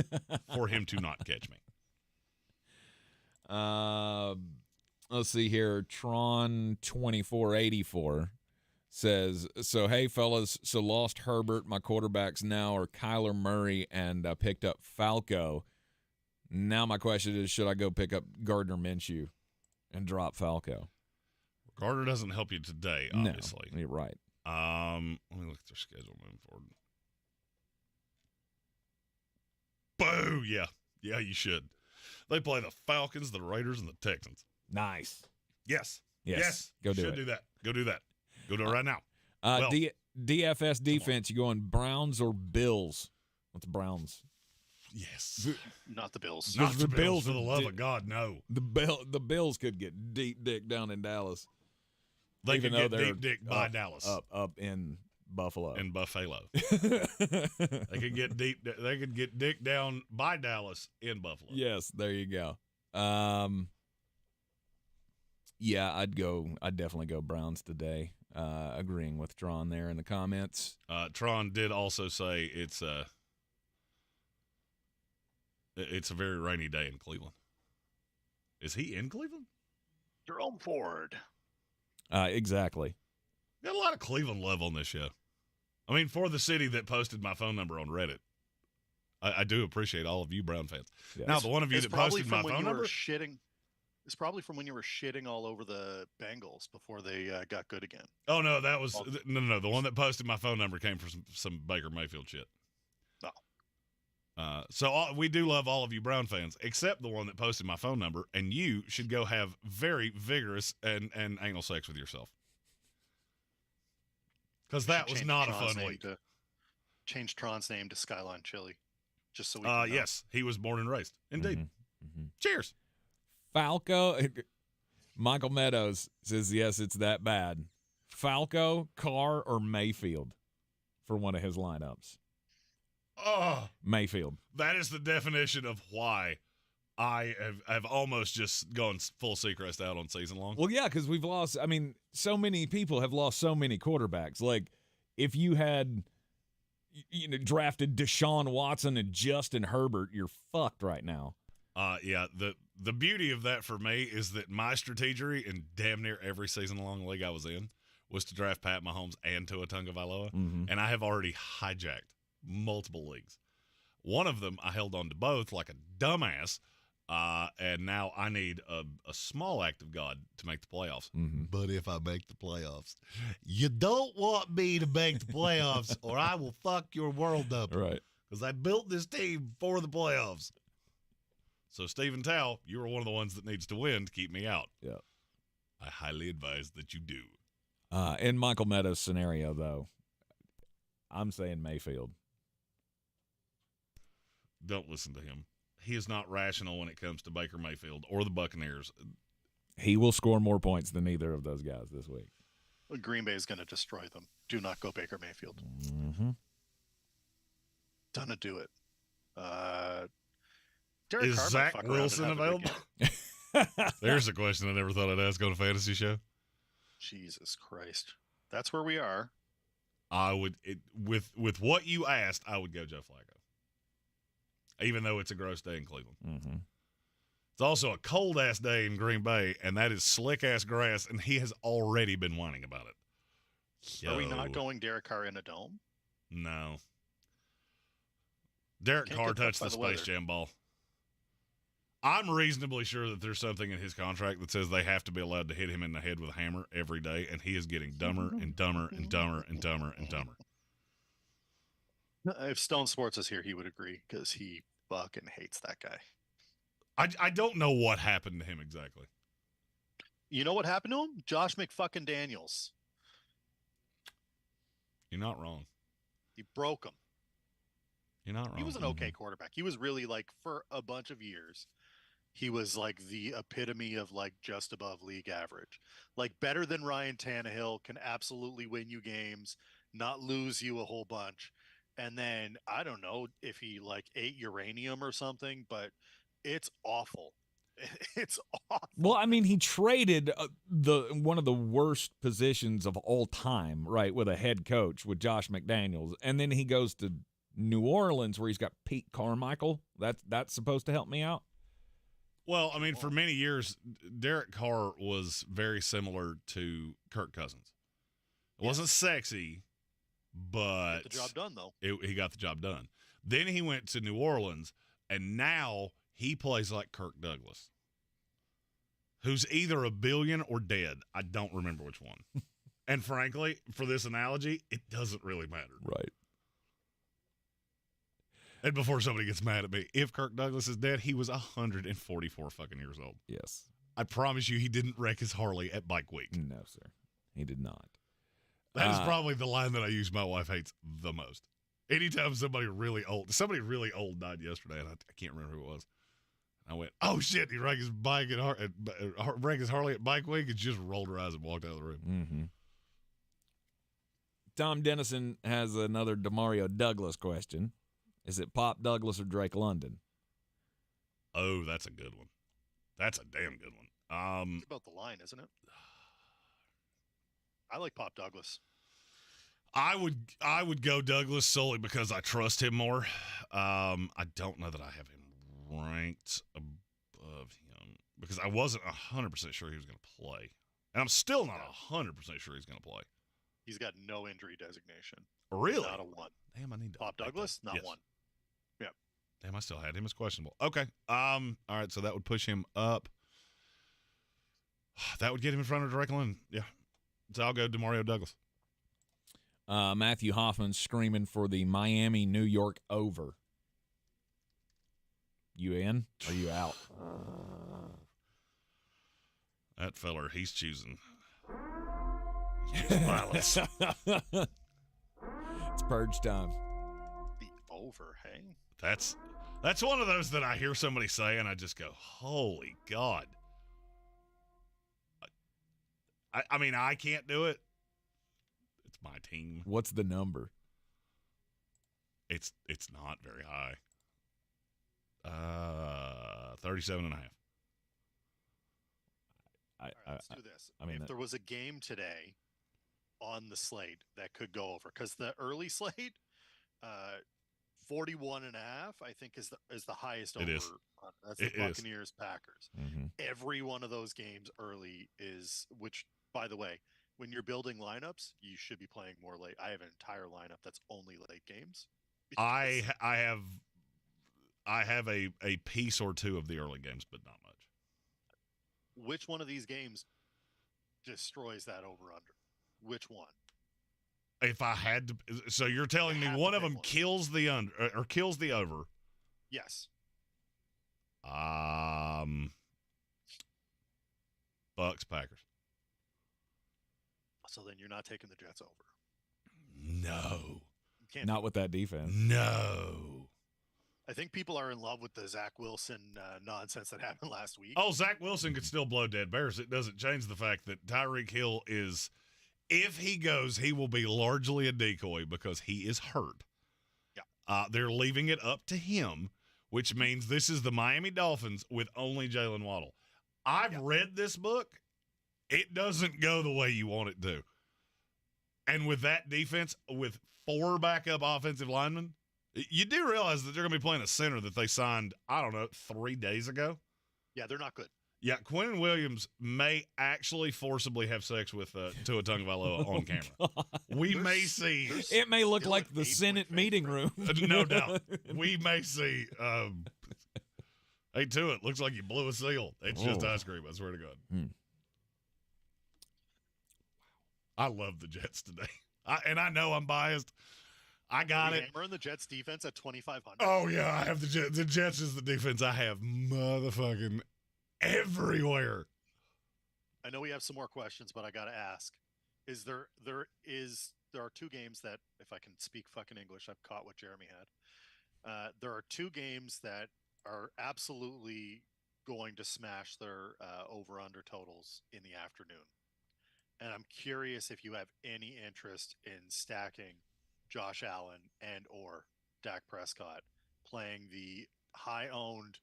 for him to not catch me. Let's see here. Tron 2484 says, so, hey, fellas, so lost Herbert. My quarterbacks now are Kyler Murray, and picked up Falco. Now my question is, should I go pick up Gardner Minshew and drop Falco? Gardner doesn't help you today, obviously. No, you're right. Let me look at their schedule moving forward. Boo! Yeah, you should. They play the Falcons, the Raiders, and the Texans. Nice. Yes. Go do it. Should do that. Go do that. Go do it right now. DFS defense, you going Browns or Bills? What's Browns? Yes. Not the Bills. Not the Bills, for the love of God, no. The Bills could get deep dick down in Dallas. They even could though get they're deep dick by Dallas. Up in Buffalo. In Buffalo. They could get dick down by Dallas in Buffalo. Yes, there you go. Yeah, I'd definitely go Browns today. Agreeing with Tron there in the comments. Tron did also say it's a very rainy day in Cleveland. Is he in Cleveland? Jerome Ford. Exactly. Got a lot of Cleveland love on this show. I mean, for the city that posted my phone number on Reddit, I do appreciate all of you Brown fans. Yes. Now, the one of you that posted my phone number, it's probably from when you were shitting all over the Bengals before they got good again. oh no, that was no. The one that posted my phone number came from some Baker Mayfield shit. No. So we do love all of you Brown fans, except the one that posted my phone number, and you should go have very vigorous and anal sex with yourself. Because that was not a fun week. Change Tron's name to Skyline Chili, just so we can know. Yes, he was born and raised. Indeed. Mm-hmm. Cheers. Falco, Michael Meadows says, yes, it's that bad. Falco, Carr, or Mayfield for one of his lineups? Oh, Mayfield. that is the definition of why I have almost just gone full Seacrest out on season long. Well, yeah, because we've lost. I mean, so many people have lost so many quarterbacks. Like, if you had, drafted Deshaun Watson and Justin Herbert, you're fucked right now. Yeah. The beauty of that for me is that my strategery in damn near every season long league I was in was to draft Pat Mahomes and Tua Tagovailoa, and I have already hijacked multiple leagues. One of them I held on to both like a dumbass. And now I need a small act of God to make the playoffs. Mm-hmm. But if I make the playoffs, you don't want me to make the playoffs or I will fuck your world up. Right. Because I built this team for the playoffs. So, Stephen Tao, you are one of the ones that needs to win to keep me out. Yeah. I highly advise that you do. In Michael Meadows' scenario, though, I'm saying Mayfield. Don't listen to him. He is not rational when it comes to Baker Mayfield or the Buccaneers. He will score more points than either of those guys this week. Green Bay is going to destroy them. Do not go Baker Mayfield. Mm-hmm. Gonna do it. Is Zach Wilson available? There's a question I never thought I'd ask on a fantasy show. Jesus Christ. That's where we are. I would, with what you asked, I would go Joe Flacco. Even though it's a gross day in Cleveland. Mm-hmm. It's also a cold-ass day in Green Bay, and that is slick-ass grass, and he has already been whining about it. Are we not going Derek Carr in a dome? No. Derek Carr touched the Space Jam ball. I'm reasonably sure that there's something in his contract that says they have to be allowed to hit him in the head with a hammer every day, and he is getting dumber and dumber and dumber and dumber and dumber. If Stone Sports is here, he would agree because he fucking hates that guy. I don't know what happened to him exactly. You know what happened to him? Josh McFucking Daniels. You're not wrong. He broke him. You're not wrong. He was an okay quarterback. He was really like, for a bunch of years, he was like the epitome of like just above league average. Like better than Ryan Tannehill, can absolutely win you games, not lose you a whole bunch. And then I don't know if he like ate uranium or something, but it's awful. It's awful. Well, I mean, he traded one of the worst positions of all time, right, with a head coach with Josh McDaniels, and then he goes to New Orleans where he's got Pete Carmichael. That's supposed to help me out. Well, I mean, for many years, Derek Carr was very similar to Kirk Cousins. It wasn't sexy, but Get the job done, though. He got the job done. Then he went to New Orleans, and now he plays like Kirk Douglas, who's either a billion or dead. I don't remember which one. And frankly, for this analogy, it doesn't really matter. Right. And before somebody gets mad at me, if Kirk Douglas is dead, he was 144 fucking years old. Yes. I promise you he didn't wreck his Harley at Bike Week. No, sir. He did not. That is probably the line that I use my wife hates the most. Anytime somebody really old died yesterday, and I can't remember who it was. I went, oh, shit, he wrecked his bike wrecked his Harley at Bike Week and just rolled her eyes and walked out of the room. Mm-hmm. Tom Dennison has another Demario Douglas question. Is it Pop Douglas or Drake London? Oh, that's a good one. That's a damn good one. It's about the line, isn't it? I like Pop Douglas. I would go Douglas solely because I trust him more. I don't know that I have him ranked above him because I wasn't 100% sure he was going to play. And I'm still not 100% sure he's going to play. He's got no injury designation. Really? Not a one. Damn, I need to Pop Douglas, not one. Yeah. Damn, I still had him as questionable. Okay. All right, so that would push him up. That would get him in front of Drake London. Yeah. So I'll go Demario Douglas. Matthew Hoffman's screaming for the Miami-New York over. You in? Or you out? That feller, he's choosing violence. It's purge time. The over, hey? That's one of those that I hear somebody say and I just go, holy God. I mean, I can't do it. It's my team. What's the number? It's not very high. 37 and a half. All right, let's do this. I mean, if there was a game today on the slate that could go over, because the early slate, 41 and a half, I think is the highest over. That's the Buccaneers Packers. Mm-hmm. Every one of those games early is, which by the way, when you're building lineups, you should be playing more late. I have an entire lineup that's only late games. I have a piece or two of the early games, but not much. Which one of these games destroys that over-under? Which one? If I had to, so you're telling me one of them kills the under or kills the over? Yes. Bucks Packers. So then you're not taking the Jets over. No. Not with that defense. No. I think people are in love with the Zach Wilson nonsense that happened last week. Oh, Zach Wilson could still blow dead bears. It doesn't change the fact that Tyreek Hill is, if he goes, he will be largely a decoy because he is hurt. Yeah. They're leaving it up to him, which means this is the Miami Dolphins with only Jalen Waddle. I've read this book. It doesn't go the way you want it to. And with that defense, with 4 backup offensive linemen, you do realize that they're going to be playing a center that they signed, 3 days ago? Yeah, they're not good. Yeah, Quinnen Williams may actually forcibly have sex with Tua Tagovailoa on camera. We may see. It may look like the Senate meeting room. No doubt. We may see. Hey, Tua, it looks like you blew a seal. It's just ice cream, I swear to God. I love the Jets today. And I know I'm biased. I got it. Hammering the Jets defense at 2,500. Oh, yeah, I have the Jets. The Jets is the defense I have motherfucking everywhere. I know we have some more questions, but I got to ask. There are 2 games that, if I can speak fucking English, I've caught what Jeremy had. There are 2 games that are absolutely going to smash their over-under totals in the afternoon. And I'm curious if you have any interest in stacking Josh Allen and or Dak Prescott playing the high-owned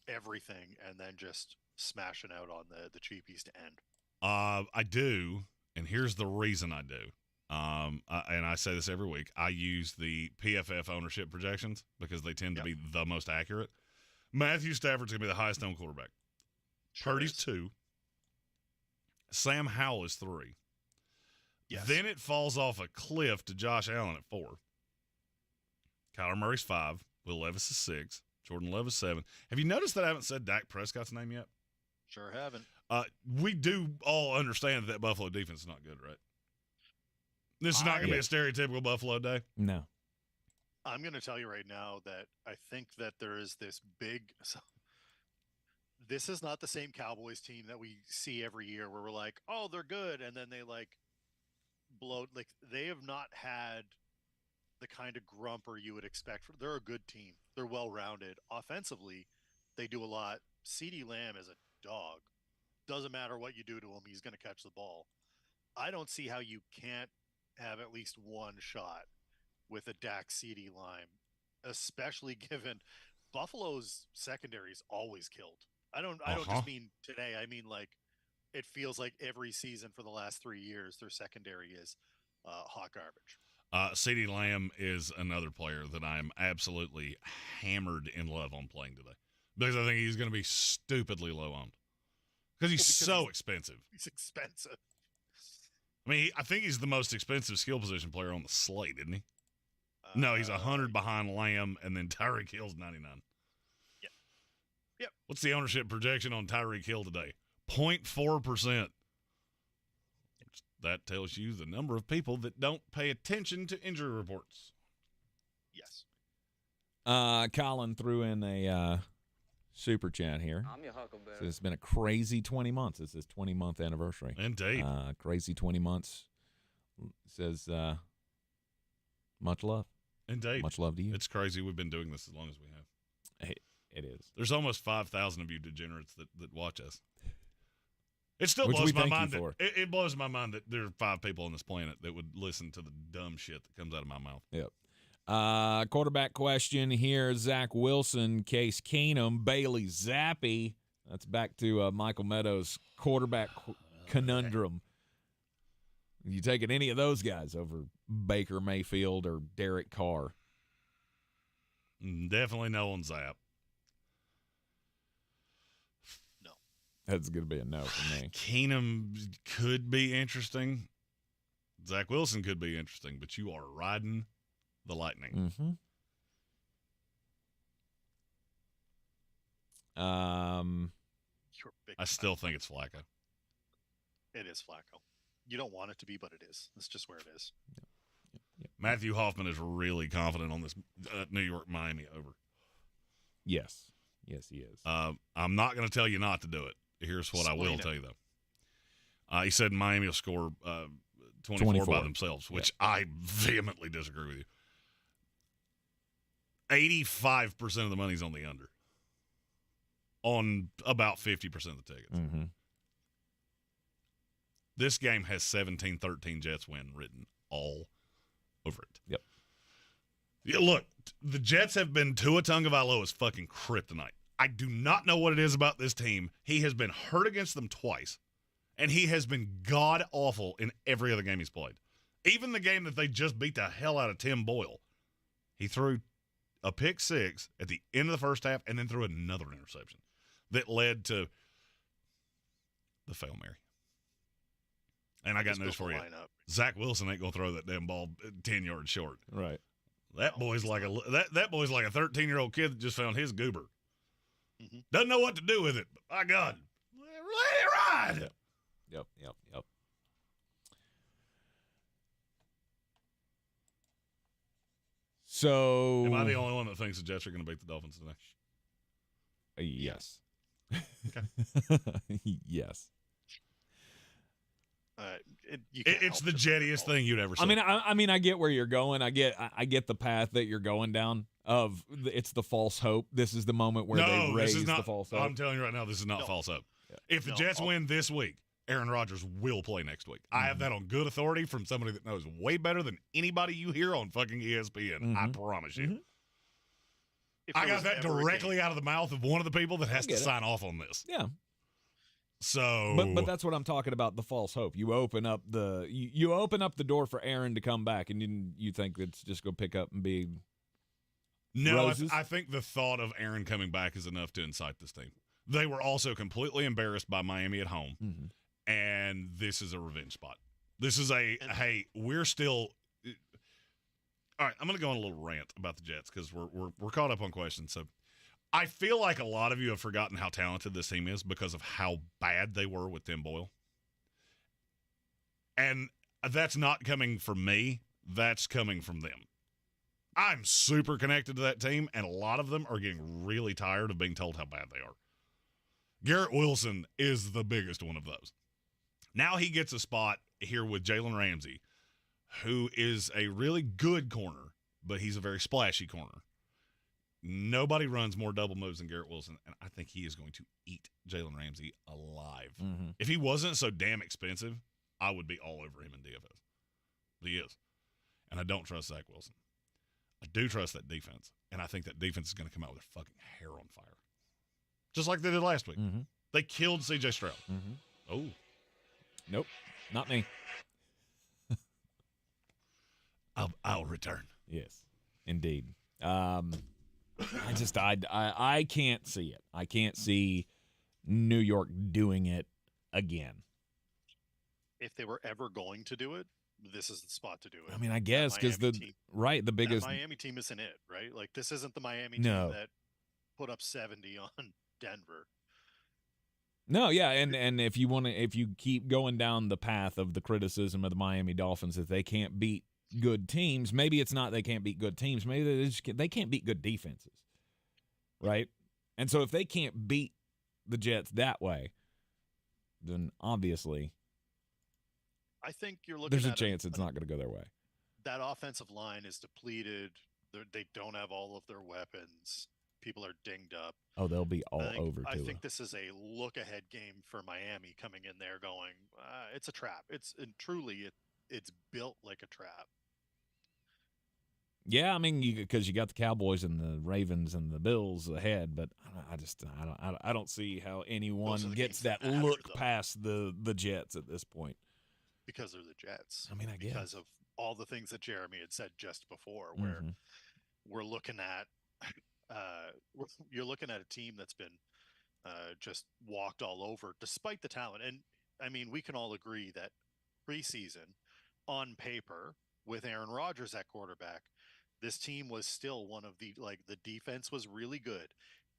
everything and then just smashing out on the cheapies to end. I do, and here's the reason I do. And I say this every week. I use the PFF ownership projections because they tend to be the most accurate. Matthew Stafford's going to be the highest owned quarterback. Sure Purdy's is. 2. Sam Howell is 3. Yes. Then it falls off a cliff to Josh Allen at 4. Kyler Murray's 5. Will Levis is 6. Jordan Love is 7. Have you noticed that I haven't said Dak Prescott's name yet? Sure haven't. We do all understand that Buffalo defense is not good, right? This is not going to be a stereotypical Buffalo day. No. I'm going to tell you right now that I think that there is this big. So, this is not the same Cowboys team that we see every year where we're like, oh, they're good. And then they like blow. Like they have not had the kind of grumper you would expect. They're a good team. They're well-rounded. Offensively, they do a lot. CeeDee Lamb is a dog. Doesn't matter what you do to him, he's going to catch the ball. I don't see how you can't have at least one shot with a Dak CeeDee line, especially given Buffalo's secondary is always killed. I don't just mean today. I mean like it feels like every season for the last 3 years their secondary is hot garbage. CeeDee Lamb is another player that I'm absolutely hammered in love on playing today because I think he's going to be stupidly low owned because he's so expensive. He's expensive. I mean, I think he's the most expensive skill position player on the slate, isn't he? No, he's 100 behind Lamb, and then Tyreek Hill's 99. Yep. What's the ownership projection on Tyreek Hill today? 0.4%. That tells you the number of people that don't pay attention to injury reports. Yes. Colin threw in a super chat here. I'm your Huckleberry. So it's been a crazy 20 months. It's his 20-month anniversary. Indeed. Crazy 20 months. Says, much love. Indeed. Much love to you. It's crazy we've been doing this as long as we have. It is. There's almost 5,000 of you degenerates that watch us. It still Which blows we my thank mind. you for. It blows my mind that there are 5 people on this planet that would listen to the dumb shit that comes out of my mouth. Yep. Quarterback question here. Zach Wilson, Case Keenum, Bailey Zappi. That's back to Michael Meadows' quarterback conundrum. You taking any of those guys over Baker Mayfield or Derek Carr? Definitely no on Zap. No. That's going to be a no for me. Keenum could be interesting. Zach Wilson could be interesting, but you are riding the lightning. Mm-hmm. I still think it's Flacco. It is Flacco. You don't want it to be, but it is. That's just where it is. Yep. Matthew Hoffman is really confident on this New York-Miami over. Yes. Yes, he is. I'm not going to tell you not to do it. Here's what I will tell you, though. He said Miami will score 24 by themselves, which I vehemently disagree with you. 85% of the money's on the under. On about 50% of the tickets. Mm-hmm. This game has 17-13 Jets win written all over it. Yep. Yeah, look, the Jets have been Tua Tagovailoa's fucking kryptonite. I do not know what it is about this team. He has been hurt against them twice, and he has been god-awful in every other game he's played. Even the game that they just beat the hell out of Tim Boyle, he threw a pick six at the end of the first half and then threw another interception that led to the Fail Mary. And I got news for you. Zach Wilson ain't gonna throw that damn ball 10 yards short. Right. That boy's like that boy's like a 13-year-old kid that just found his goober. Mm-hmm. Doesn't know what to do with it. But my God, let it ride. Yep. So, am I the only one that thinks the Jets are going to beat the Dolphins today? Yes. Okay. Yes. It's the jettiest thing you'd ever see. I mean, I get where you're going. I get the path that you're going down. It's the false hope. This is the moment where they raise the false hope. I'm telling you right now, this is not false hope. Yeah. If the Jets win this week, Aaron Rodgers will play next week. I have that on good authority from somebody that knows way better than anybody you hear on fucking ESPN. I promise you. I got that directly out of the mouth of one of the people that has to sign off on this. Yeah. So, but that's what I'm talking about. The false hope. You open up you open up the door for Aaron to come back, and you think it's just go pick up and be. No, roses? I think the thought of Aaron coming back is enough to incite this team. They were also completely embarrassed by Miami at home, and this is a revenge spot. This is hey, we're still – all right, I'm going to go on a little rant about the Jets because we're caught up on questions. So I feel like a lot of you have forgotten how talented this team is because of how bad they were with Tim Boyle. And that's not coming from me. That's coming from them. I'm super connected to that team, and a lot of them are getting really tired of being told how bad they are. Garrett Wilson is the biggest one of those. Now he gets a spot here with Jalen Ramsey, who is a really good corner, but he's a very splashy corner. Nobody runs more double moves than Garrett Wilson, and I think he is going to eat Jalen Ramsey alive. If he wasn't so damn expensive, I would be all over him in DFS. But he is. And I don't trust Zach Wilson. I do trust that defense, and I think that defense is going to come out with their fucking hair on fire. Just like they did last week. They killed C.J. Stroud. Oh. Nope, not me. I'll return. Yes, indeed. I can't see it. I can't see New York doing it again. If they were ever going to do it, this is the spot to do it. I mean, I guess because the biggest Miami team isn't it, right? Like this isn't the Miami team that put up 70 on Denver. No, yeah, and if you keep going down the path of the criticism of the Miami Dolphins that they can't beat good teams, maybe it's not they can't beat good teams, maybe they can't beat good defenses, right? And so if they can't beat the Jets that way, then obviously I think you're looking. There's a chance it's not going to go their way. That offensive line is depleted. They don't have all of their weapons. People are dinged up. Oh, they'll be all over Tua. I think this is a look-ahead game for Miami coming in there going, it's a trap. It's built like a trap. Yeah, I mean, because you got the Cowboys and the Ravens and the Bills ahead, but I don't see how anyone gets that look past the Jets at this point. Because they're the Jets. I mean, I guess. Because of all the things that Jeremy had said just before, where we're looking at you're looking at a team that's been just walked all over despite the talent. And I mean, we can all agree that preseason on paper with Aaron Rodgers at quarterback, this team was still one of the defense was really good.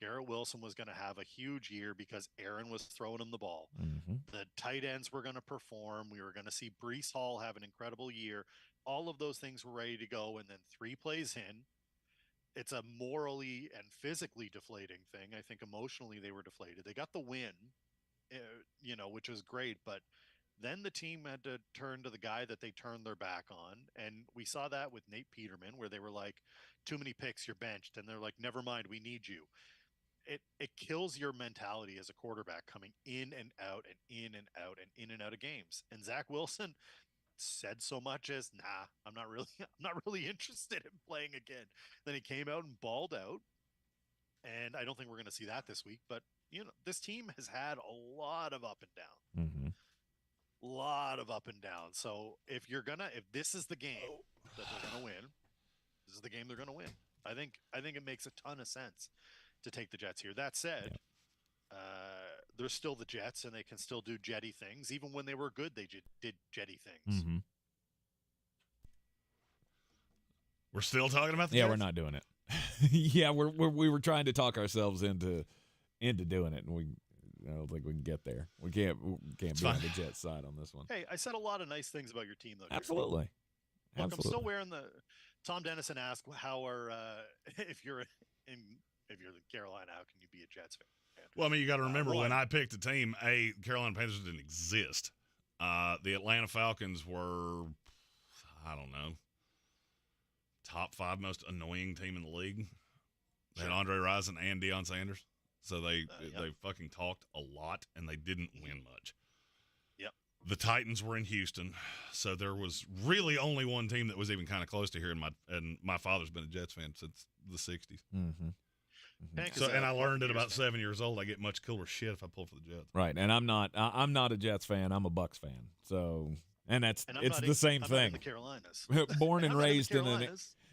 Garrett Wilson was going to have a huge year because Aaron was throwing him the ball. The tight ends were going to perform. We were going to see Breece Hall have an incredible year. All of those things were ready to go. And then 3 plays in, it's a morally and physically deflating thing. I think emotionally they were deflated. They got the win, which was great. But then the team had to turn to the guy that they turned their back on. And we saw that with Nate Peterman, where they were like, too many picks, you're benched. And they're like, never mind, we need you. It kills your mentality as a quarterback coming in and out and in and out and in and out of games. And Zach Wilson said so much as, nah, I'm not really interested in playing again. Then he came out and balled out. And I don't think we're going to see that this week. But, this team has had a lot of up and down. Lot of up and down. So if this is the game that they're going to win, this is the game they're going to win. I think it makes a ton of sense to take the Jets here. That said, they're still the Jets, and they can still do jetty things. Even when they were good, they did jetty things. We're still talking about the Jets? Jets? We're not doing it. Yeah, we were trying to talk ourselves into doing it, and I don't think we can get there. We can't be on the Jets side on this one. Hey, I said a lot of nice things about your team, though. Absolutely. Look, I'm still wearing the. Tom Dennison asked, "How are if you're in Carolina, how can you be a Jets fan?" Well, I mean, you got to remember when I picked a team, Carolina Panthers didn't exist. The Atlanta Falcons were, I don't know, top 5 most annoying team in the league. They had Andre Rison and Deion Sanders, so they fucking talked a lot and they didn't win much. Yep. The Titans were in Houston, so there was really only one team that was even kind of close to here. And my father's been a Jets fan since the '60s. So, and I learned at about 7 years old I get much cooler shit if I pull for the Jets. Right, and I'm not a Jets fan. I'm a Bucks fan. So, it's the same thing. The Carolinas. Born and raised in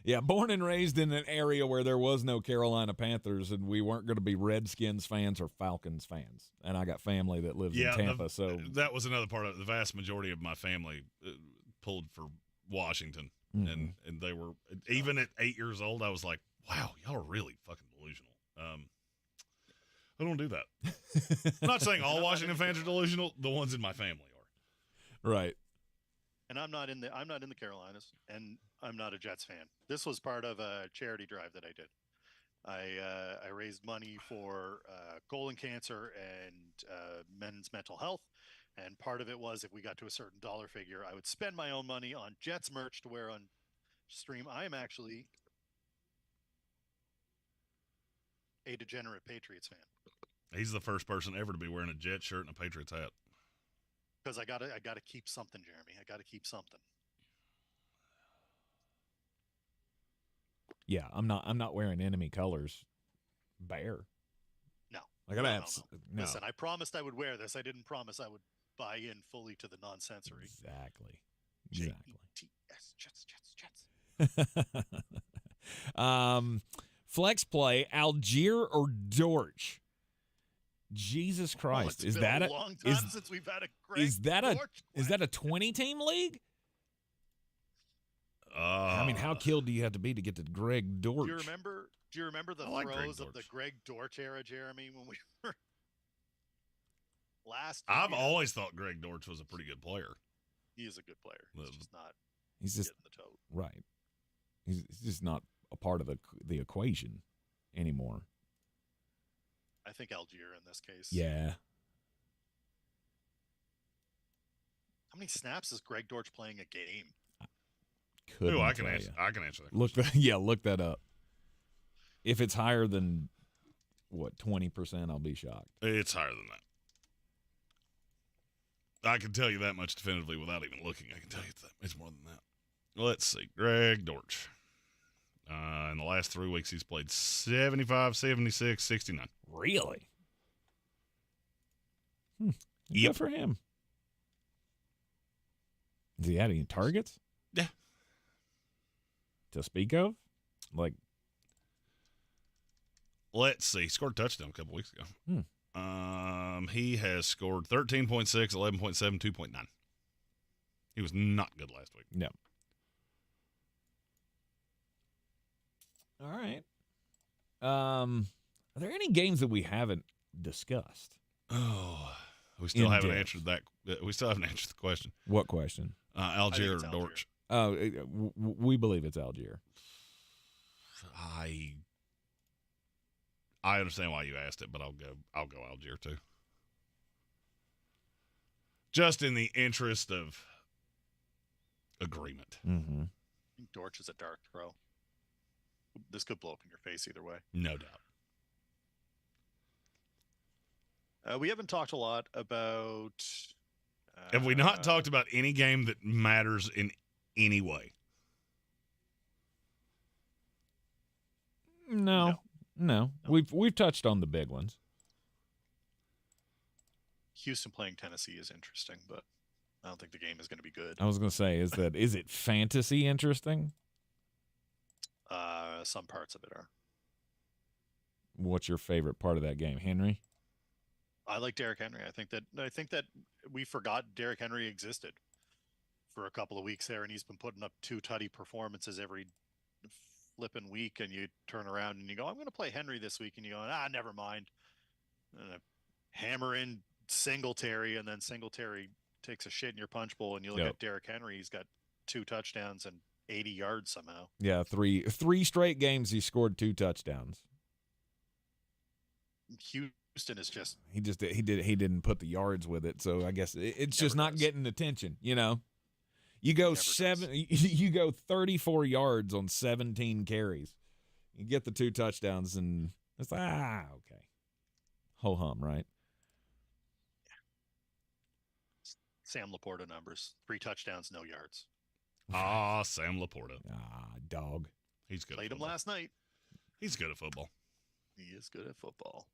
Yeah, born and raised in an area where there was no Carolina Panthers, and we weren't going to be Redskins fans or Falcons fans. And I got family that lives in Tampa, so that was another part of it. The vast majority of my family pulled for Washington, and they were, even at 8 years old, I was like, wow, y'all are really fucking delusional. I don't do that. I'm not saying all Washington fans are delusional. The ones in my family are. Right. And I'm not in the Carolinas, and I'm not a Jets fan. This was part of a charity drive that I did. I raised money for colon cancer and men's mental health, and part of it was if we got to a certain dollar figure, I would spend my own money on Jets merch to wear on stream. I am actually a degenerate Patriots fan. He's the first person ever to be wearing a Jet shirt and a Patriots hat. Because I gotta keep something, Jeremy. I gotta keep something. Yeah, I'm not wearing enemy colors. Bear. No. No. Listen, I promised I would wear this. I didn't promise I would buy in fully to the non-sensory. Exactly. Jets, Jets. Flex play, Algier or Dortch? Jesus Christ. It's been a long time since we've had a great Is that a 20-team league? I mean, how killed do you have to be to get to Greg Dortch? Do you remember the throes of the Greg Dortch era, Jeremy, when we were last year? I've always thought Greg Dortch was a pretty good player. He is a good player. He's just not getting the tote. Right. He's just not a part of the equation anymore. I think Algier in this case. Yeah. How many snaps is Greg Dortch playing a game? I can answer that. Look that up. If it's higher than 20%, I'll be shocked. It's higher than that. I can tell you that much definitively without even looking. I can tell you it's more than that. Let's see. Greg Dortch. In the last 3 weeks, he's played 75, 76, 69. Really? Yep. Good for him. Does he have any targets? Yeah. To speak of? Let's see. He scored a touchdown a couple weeks ago. He has scored 13.6, 11.7, 2.9. He was not good last week. No. All right. Are there any games that we haven't discussed? Oh, we still haven't answered that. We still haven't answered the question. What question? Algier or Dortch? Oh, we believe it's Algier. I understand why you asked it, but I'll go Algier too. Just in the interest of agreement. Mm-hmm. I think Dortch is a dark throw. This could blow up in your face either way. No doubt. We haven't talked a lot about... Have we not talked about any game that matters in any way? No. We've touched on the big ones. Houston playing Tennessee is interesting, but I don't think the game is going to be good. I was going to say, is it fantasy interesting? Some parts of it are. What's your favorite part of that game, Henry? I like Derrick Henry. I think that we forgot Derrick Henry existed for a couple of weeks there, and he's been putting up 2 tutty performances every flipping week. And you turn around and you go, "I'm going to play Henry this week," and you go, never mind. And I hammer in Singletary, and then Singletary takes a shit in your punch bowl, and you look at Derrick Henry. He's got 2 touchdowns and 80 yards somehow. Yeah, three straight games he scored 2 touchdowns. Houston is just he didn't put the yards with it, so I guess it's just not getting attention. You know, you go 34 yards on 17 carries, you get the 2 touchdowns, and it's like okay, ho hum, right? Sam Laporta numbers: 3 touchdowns, no yards. Sam Laporta. Dog. He's good. Played him last night. He's good at football. He is good at football.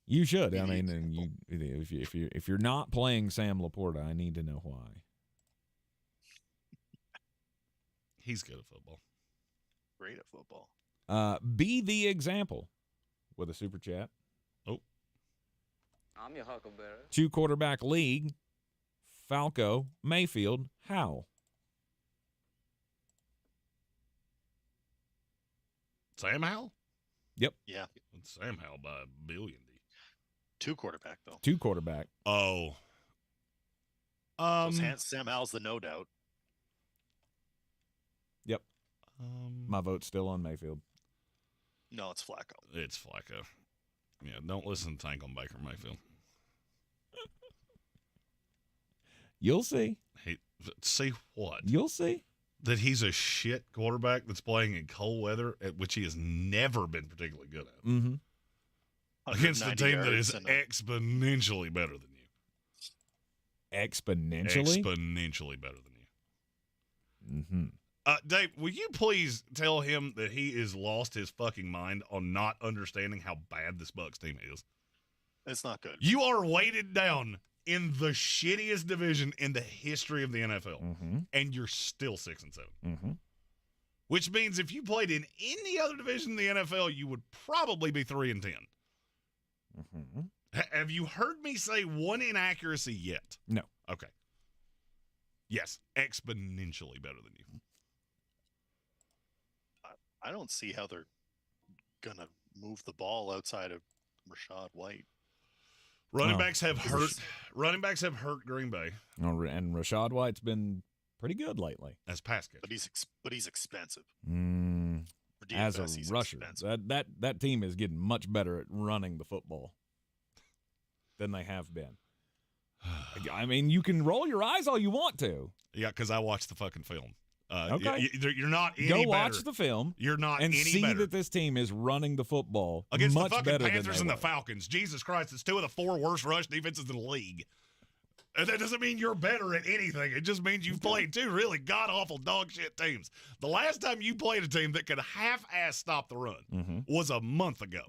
You should. I mean, and if you're not playing Sam Laporta, I need to know why. He's good at football. Great at football. Be the example with a super chat. Oh. I'm your huckleberry. 2-quarterback league. Falco, Mayfield, Howell. Sam Howell? Yep. Yeah. It's Sam Howell by a billion. 2-quarterback, though. 2-quarterback. Oh. So Sam Howell's the no doubt. Yep. My vote's still on Mayfield. No, it's Flacco. It's Flacco. Yeah, don't listen to Tank on Baker Mayfield. You'll see. See what? You'll see. That he's a shit quarterback that's playing in cold weather, at which he has never been particularly good at. Mm-hmm. Against a team that is exponentially better than you. Exponentially? Exponentially better than you. Mm-hmm. Dave, will you please tell him that he has lost his fucking mind on not understanding how bad this Bucs team is? It's not good. You are weighted down in the shittiest division in the history of the NFL, and you're still 6-7. Mm-hmm. Which means if you played in any other division in the NFL, you would probably be 3-10. Mm-hmm. Have you heard me say one inaccuracy yet? No. Okay. Yes, exponentially better than you. I don't see how they're going to move the ball outside of Rashad White. Running backs have hurt Green Bay. And Rashad White's been pretty good lately. As pass catcher. But he's expensive. For As DFS, a he's rusher. expensive. That team is getting much better at running the football than they have been. I mean, you can roll your eyes all you want to. Yeah, because I watched the fucking film. Okay. You're not any Go better. watch the film. You're not and any see better. that this team is running the football against much the fucking better Panthers than and they the were. Falcons. Jesus Christ, it's 2 of the 4 worst rush defenses in the league. And that doesn't mean you're better at anything. It just means you've played 2 really god-awful dog shit teams. The last time you played a team that could half-ass stop the run was a month ago.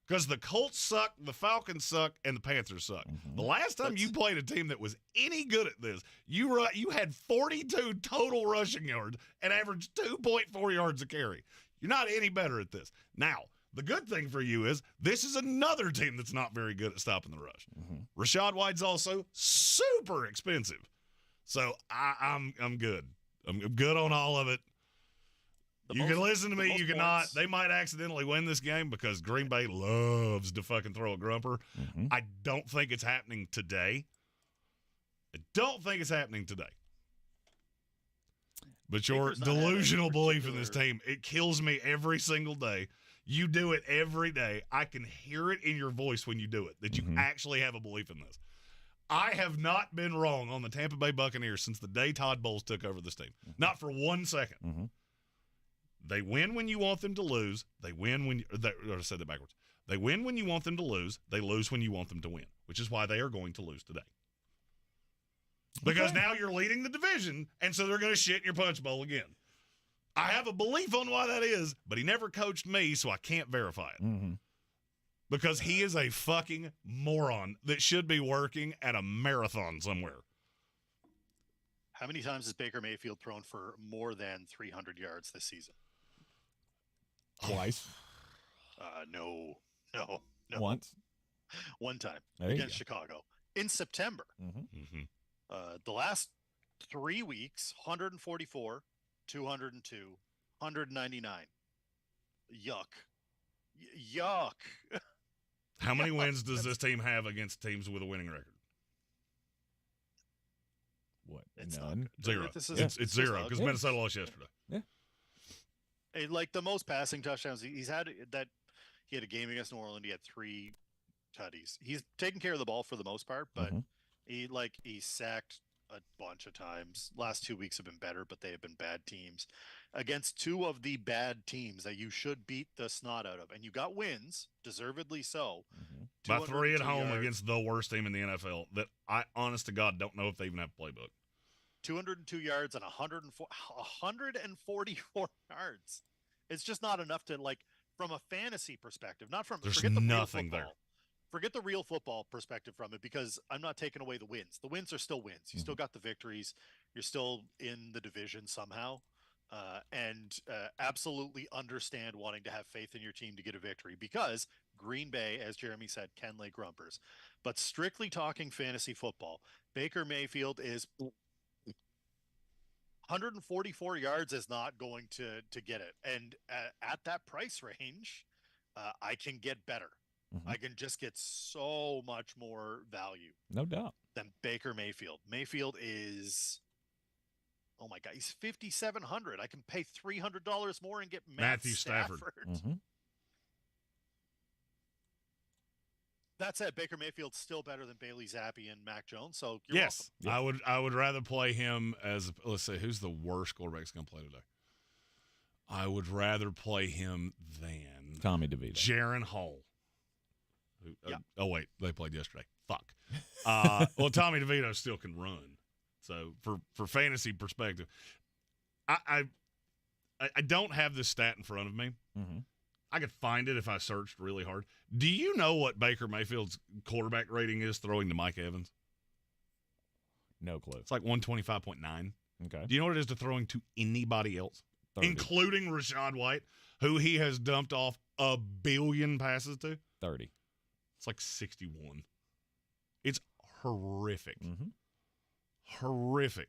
Because the Colts suck, the Falcons suck, and the Panthers suck. The last time you played a team that was any good at this, you had 42 total rushing yards and averaged 2.4 yards a carry. You're not any better at this. Now, the good thing for you is this is another team that's not very good at stopping the rush. Rashad White's also super expensive. So I'm good. I'm good on all of it. You can listen to me. You cannot. They might accidentally win this game because Green Bay loves to fucking throw a grumper. I don't think it's happening today. But your delusional belief in this team, it kills me every single day. You do it every day. I can hear it in your voice when you do it, that you actually have a belief in this. I have not been wrong on the Tampa Bay Buccaneers since the day Todd Bowles took over this team. Not for 1 second. They win when you want them to lose. They win when I said that backwards. They win when you want them to lose. They lose when you want them to win, which is why they are going to lose today. Because now you're leading the division, and so they're going to shit in your punch bowl again. I have a belief on why that is, but he never coached me, so I can't verify it. Because he is a fucking moron that should be working at a marathon somewhere. How many times has Baker Mayfield thrown for more than 300 yards this season? Twice. No. Once. One time There you against go. Chicago in September. The last 3 weeks, 144, 202, 199. Yuck. Yuck. How many wins does this team have against teams with a winning record? What? It's None. Zero. This is- It's this is zero not- because Minnesota lost yesterday. Like the most passing touchdowns he's had, that he had a game against New Orleans. He had 3 tutties. He's taken care of the ball for the most part, but he sacked a bunch of times. Last 2 weeks have been better, but they have been bad teams against 2 of the bad teams that you should beat the snot out of, and you got wins, deservedly so. By 3 at 202 home yards. against the worst team in the NFL that I, honest to God, don't know if they even have a playbook. 202 yards and 144 yards. It's just not enough to, like, from a fantasy perspective, not from There's forget the nothing real there. football. Forget the real football perspective from it, because I'm not taking away the wins. The wins are still wins. You still got the victories. You're still in the division somehow. and absolutely understand wanting to have faith in your team to get a victory, because Green Bay, as Jeremy said, can lay grumpers. But strictly talking fantasy football, Baker Mayfield is 144 yards is not going to get it. And at that price range, I can get better. Mm-hmm. I can just get so much more value. No doubt. Than Baker Mayfield. Mayfield is, oh my God, he's 5,700. I can pay $300 more and get Matthew Stafford. Mm-hmm. That said, Baker Mayfield's still better than Bailey Zappi and Mac Jones. So yes, welcome. I would rather play him as, let's say, who's the worst quarterback that's going to play today? I would rather play him than Tommy DeVito, Jaron Hall. Yeah. Oh wait, they played yesterday. Fuck. Well, Tommy DeVito still can run. So for fantasy perspective, I don't have this stat in front of me. Mm-hmm. I could find it if I searched really hard. Do you know what Baker Mayfield's quarterback rating is throwing to Mike Evans? No clue. It's like 125.9. Okay. Do you know what it is to throwing to anybody else, 30. including Rachaad White, who he has dumped off a billion passes to? 30. It's like 61. It's horrific. Mm-hmm. Horrific.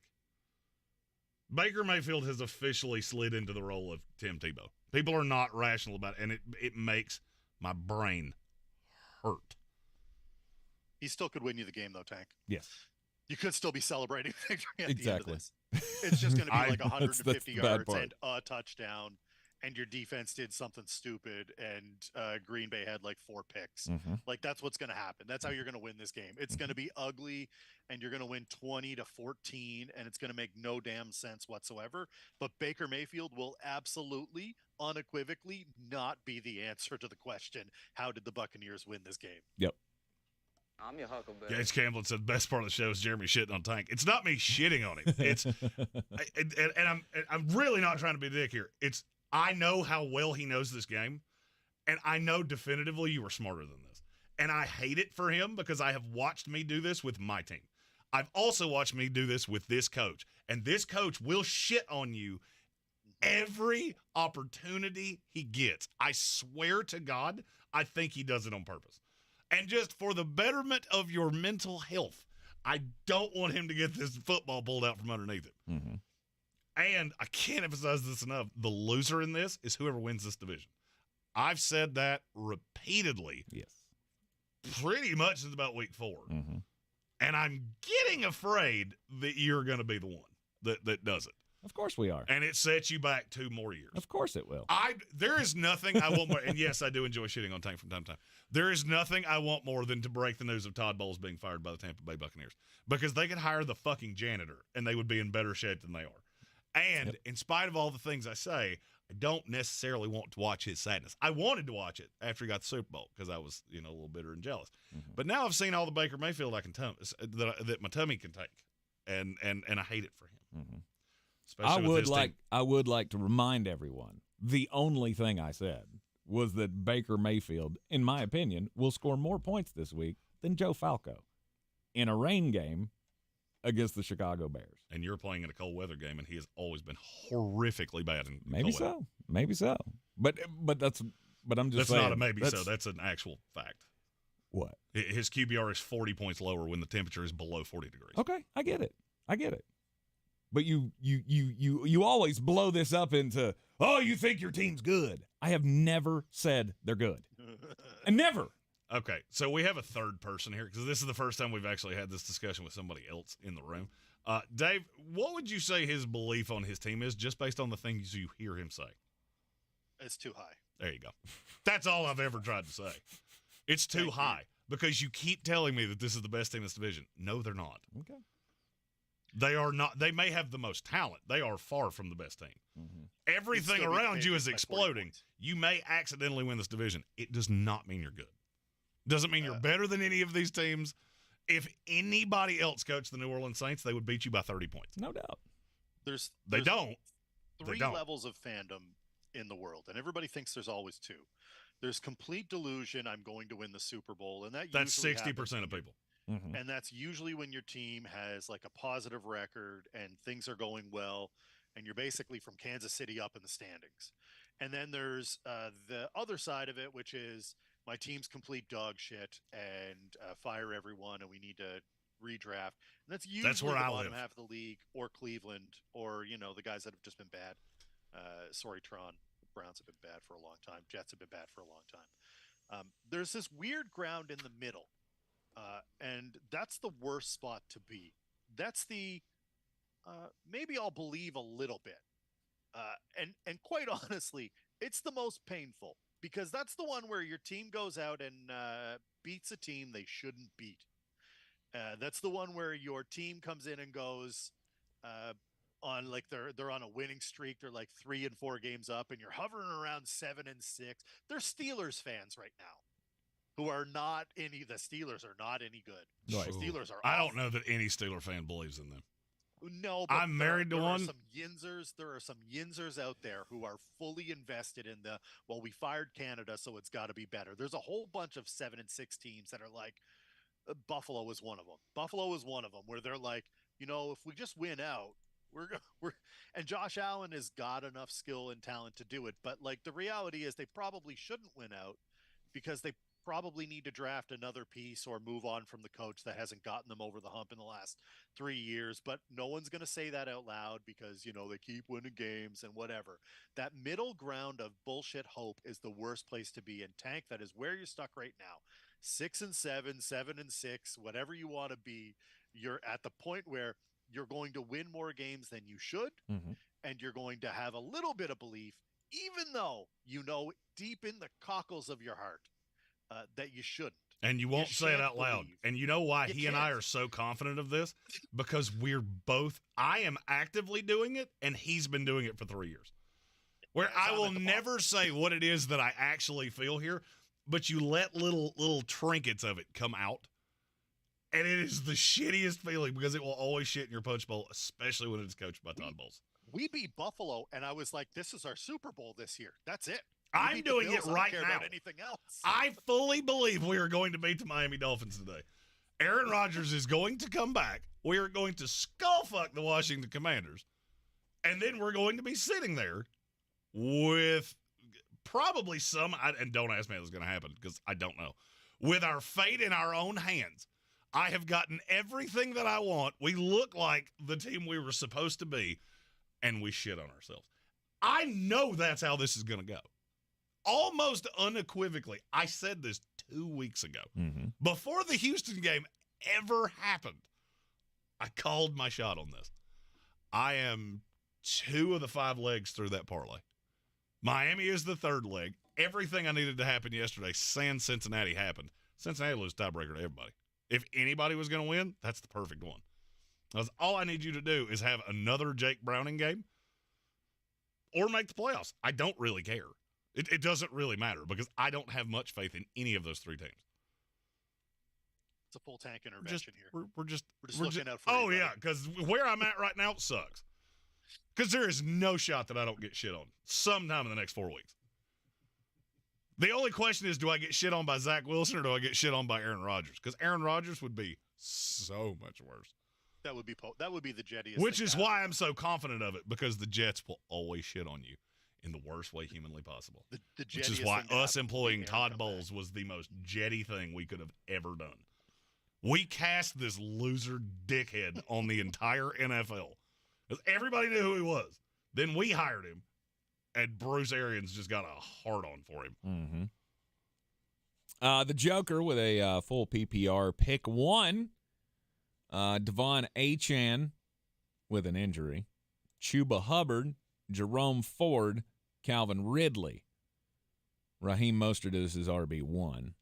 Baker Mayfield has officially slid into the role of Tim Tebow. People are not rational about it, and it makes my brain hurt. He still could win you the game, though, Tank. Yes. You could still be celebrating victory at Exactly. the end of this. It's just going to be like 150 that's the bad yards part. and a touchdown, and your defense did something stupid, and Green Bay had like 4 picks. Mm-hmm. Like, that's what's going to happen. That's how you're going to win this game. It's going to be ugly, and you're going to win 20-14, and it's going to make no damn sense whatsoever. But Baker Mayfield will absolutely, unequivocally not be the answer to the question, how did the Buccaneers win this game? Yep. I'm your huckleberry. Gage Campbell said the best part of the show is Jeremy shitting on Tank. It's not me shitting on him. It's and I'm really not trying to be a dick here. It's I know how well he knows this game, and I know definitively you were smarter than this. And I hate it for him because I have watched me do this with my team. I've also watched me do this with this coach, and this coach will shit on you every opportunity he gets. I swear to God, I think he does it on purpose. And just for the betterment of your mental health, I don't want him to get this football pulled out from underneath it. Mm-hmm. And I can't emphasize this enough. The loser in this is whoever wins this division. I've said that repeatedly. Yes. Pretty much since about week 4. Mm-hmm. And I'm getting afraid that you're going to be the one that does it. Of course we are. And it sets you back 2 more years. Of course it will. There is nothing I want more. And yes, I do enjoy shitting on Tank from time to time. There is nothing I want more than to break the news of Todd Bowles being fired by the Tampa Bay Buccaneers, because they could hire the fucking janitor and they would be in better shape than they are. And in spite of all the things I say, I don't necessarily want to watch his sadness. I wanted to watch it after he got the Super Bowl because I was, a little bitter and jealous. Mm-hmm. But now I've seen all the Baker Mayfield I can that my tummy can take, and I hate it for him. Mm-hmm. Especially with his team. I would like to remind everyone, the only thing I said was that Baker Mayfield, in my opinion, will score more points this week than Joe Falco in a rain game against the Chicago Bears. And you're playing in a cold weather game, and he has always been horrifically bad in Maybe cold weather. so. Maybe so. But I'm just That's saying. not a maybe so. That's an actual fact. What? His QBR is 40 points lower when the temperature is below 40 degrees. Okay, I get it. But you always blow this up into, oh, you think your team's good. I have never said they're good. And never. Okay, so we have a third person here because this is the first time we've actually had this discussion with somebody else in the room. Dave, what would you say his belief on his team is just based on the things you hear him say? It's too high. There you go. That's all I've ever tried to say. It's too high because you keep telling me that this is the best team in this division. No, they're not. Okay. They are not. They may have the most talent. They are far from the best team. Mm-hmm. Everything You'd still be around you is favored by 40 exploding. points. You may accidentally win this division. It does not mean you're good. Doesn't mean you're better than any of these teams. If anybody else coached the New Orleans Saints, they would beat you by 30 points. No doubt. They don't. Three don't. levels of fandom in the world, and everybody thinks there's always 2. There's complete delusion. I'm going to win the Super Bowl, and That's usually 60% of people. Mm-hmm. And that's usually when your team has like a positive record and things are going well and you're basically from Kansas City up in the standings. And then there's the other side of it, which is my team's complete dog shit and fire everyone, and we need to redraft. And that's usually where the I bottom live. half of the league, or Cleveland, or the guys that have just been bad. Sorry, Tron. The Browns have been bad for a long time. Jets have been bad for a long time. There's this weird ground in the middle, and that's the worst spot to be. That's the maybe I'll believe a little bit. And quite honestly, it's the most painful because that's the one where your team goes out and beats a team they shouldn't beat. That's the one where your team comes in and goes on like they're on a winning streak. They're like 3 and 4 games up, and you're hovering around 7 and 6. They're Steelers fans right now, who are not any. The Steelers are not any good. Right. The Steelers are. I don't awful. know that any Steeler fan believes in them. No, but I'm married to one. There are some yinzers out there who are fully invested in we fired Canada, so it's got to be better. There's a whole bunch of 7 and 6 teams that are like, Buffalo is one of them. Buffalo is one of them where they're like, if we just win out, and Josh Allen has got enough skill and talent to do it. But like the reality is they probably shouldn't win out because they probably need to draft another piece or move on from the coach that hasn't gotten them over the hump in the last 3 years. But no one's going to say that out loud because, they keep winning games and whatever. That middle ground of bullshit hope is the worst place to be. And Tank, that is where you're stuck right now. 6 and 7, 7 and 6, whatever you want to be. You're at the point where you're going to win more games than you should. Mm-hmm. And you're going to have a little bit of belief, even though deep in the cockles of your heart, that you shouldn't. And you won't say it out loud. Believe. And you know why You and I can't. are so confident of this? Because I am actively doing it, and he's been doing it for 3 years. Where Yeah, I will never say what it is that I actually feel here, but you let little trinkets of it come out. And it is the shittiest feeling because it will always shit in your punch bowl, especially when it's coached by Todd Bowles. We beat Buffalo, and I was like, this is our Super Bowl this year. That's it. I'm doing it right I don't care now. about anything else. I fully believe we are going to beat the Miami Dolphins today. Aaron Rodgers is going to come back. We are going to skullfuck the Washington Commanders. And then we're going to be sitting there with probably and don't ask me how this is going to happen because I don't know, with our fate in our own hands. I have gotten everything that I want. We look like the team we were supposed to be, and we shit on ourselves. I know that's how this is going to go. Almost unequivocally, I said this 2 weeks ago. Mm-hmm. Before the Houston game ever happened, I called my shot on this. I am 2 of the 5 legs through that parlay. Miami is the 3rd leg. Everything I needed to happen yesterday, sans Cincinnati, happened. Cincinnati lose tiebreaker to everybody. If anybody was going to win, that's the perfect one. Because all I need you to do is have another Jake Browning game or make the playoffs. I don't really care. It doesn't really matter because I don't have much faith in any of those 3 teams. It's a full tank intervention here. We're just looking out for Oh, you, yeah, because where I'm at right now sucks. Because there is no shot that I don't get shit on sometime in the next 4 weeks. The only question is, do I get shit on by Zach Wilson or do I get shit on by Aaron Rodgers? Because Aaron Rodgers would be so much worse. That would be the jettiest. Which is why I'm so confident of it, because the Jets will always shit on you in the worst way humanly possible. Which is why us employing Todd Bowles was the most jetty thing we could have ever done. We cast this loser dickhead on the entire NFL. Because everybody knew who he was. Then we hired him, and Bruce Arians just got a hard-on for him. Mm-hmm. The Joker with a full PPR pick 1. Devon Achane with an injury. Chuba Hubbard, Jerome Ford, Calvin Ridley. Raheem Mostert is his RB1.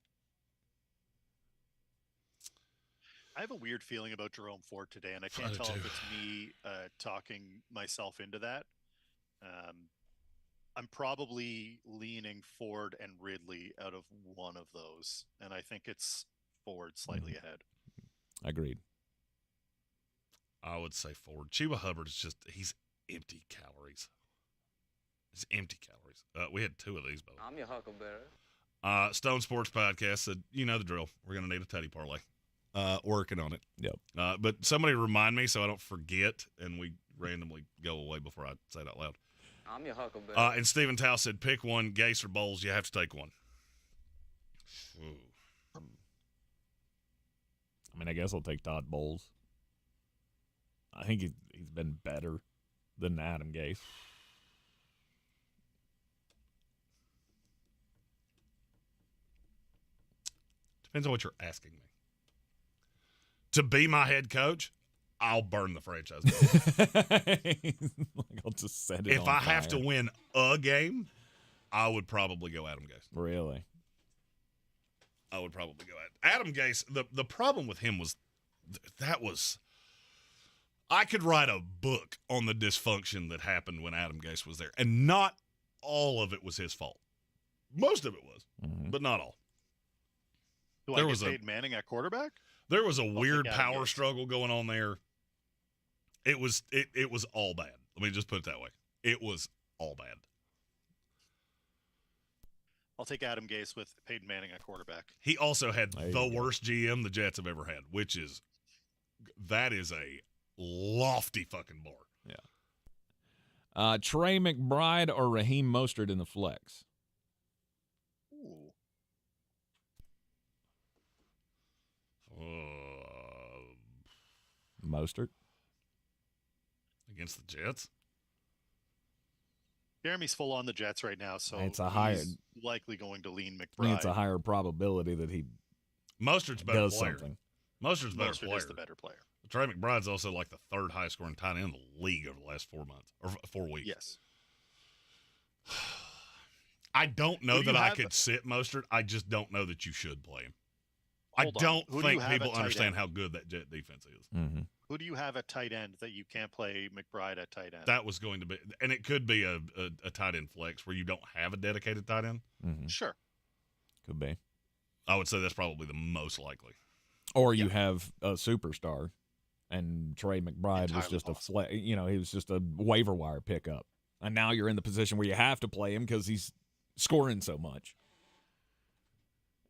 I have a weird feeling about Jerome Ford today, and I can't tell if it's me talking myself into that. I'm probably leaning Ford and Ridley out of one of those, and I think it's Ford slightly ahead. Agreed. I would say Ford. Chuba Hubbard is he's empty calories. It's empty calories. We had 2 of these, by the way. I'm your huckleberry. Stone Sports Podcast said, you know the drill. We're going to need a Teddy parlay. Working on it. Yep. But somebody remind me so I don't forget, and we randomly go away before I say it out loud. I'm your huckleberry. And Stephen Tao said, pick one, Gase or Bowles. You have to take one. Ooh. I mean, I guess I'll take Todd Bowles. I think he's been better than Adam Gase. Depends on what you're asking me. To be my head coach, I'll burn the franchise. I'll just set it If on I fire. have to win a game, I would probably go Adam Gase. Really? I would probably go Adam Gase. The problem with him was that was I could write a book on the dysfunction that happened when Adam Gase was there, and not all of it was his fault. Most of it was, but not all. Do There I was get a- Peyton Manning at quarterback? There was a weird Adam power Gase. struggle going on there. It was all bad. Let me just put it that way. It was all bad. I'll take Adam Gase with Peyton Manning at quarterback. He also had There you the go. worst GM the Jets have ever had, which is that is a lofty fucking bar. Trey McBride or Raheem Mostert in the flex? Ooh. Mostert? Against the Jets? Jeremy's full on the Jets right now, so It's a higher- he's likely going to lean I think McBride. it's a higher probability that he Mostert's a better does player. something. Mostert's a better Mostert player. is the better player. Trey McBride's also like the third highest scoring tight end in the league over the last 4 months or 4 weeks. Yes. I don't know Who do that you I have- could sit Mostert. I just don't know that you should play him. I Hold on. don't Who do you think have people at tight understand end? how good that Jet defense is. Mm-hmm. Who do you have at tight end that you can't play McBride at tight end? That was going to be, and it could be a tight end flex where you don't have a dedicated tight end. Mm-hmm. Sure. Could be. I would say that's probably the most likely. Or you have a superstar, and Trey McBride was Entirely just possible. he was just a waiver wire pickup, and now you're in the position where you have to play him because he's scoring so much.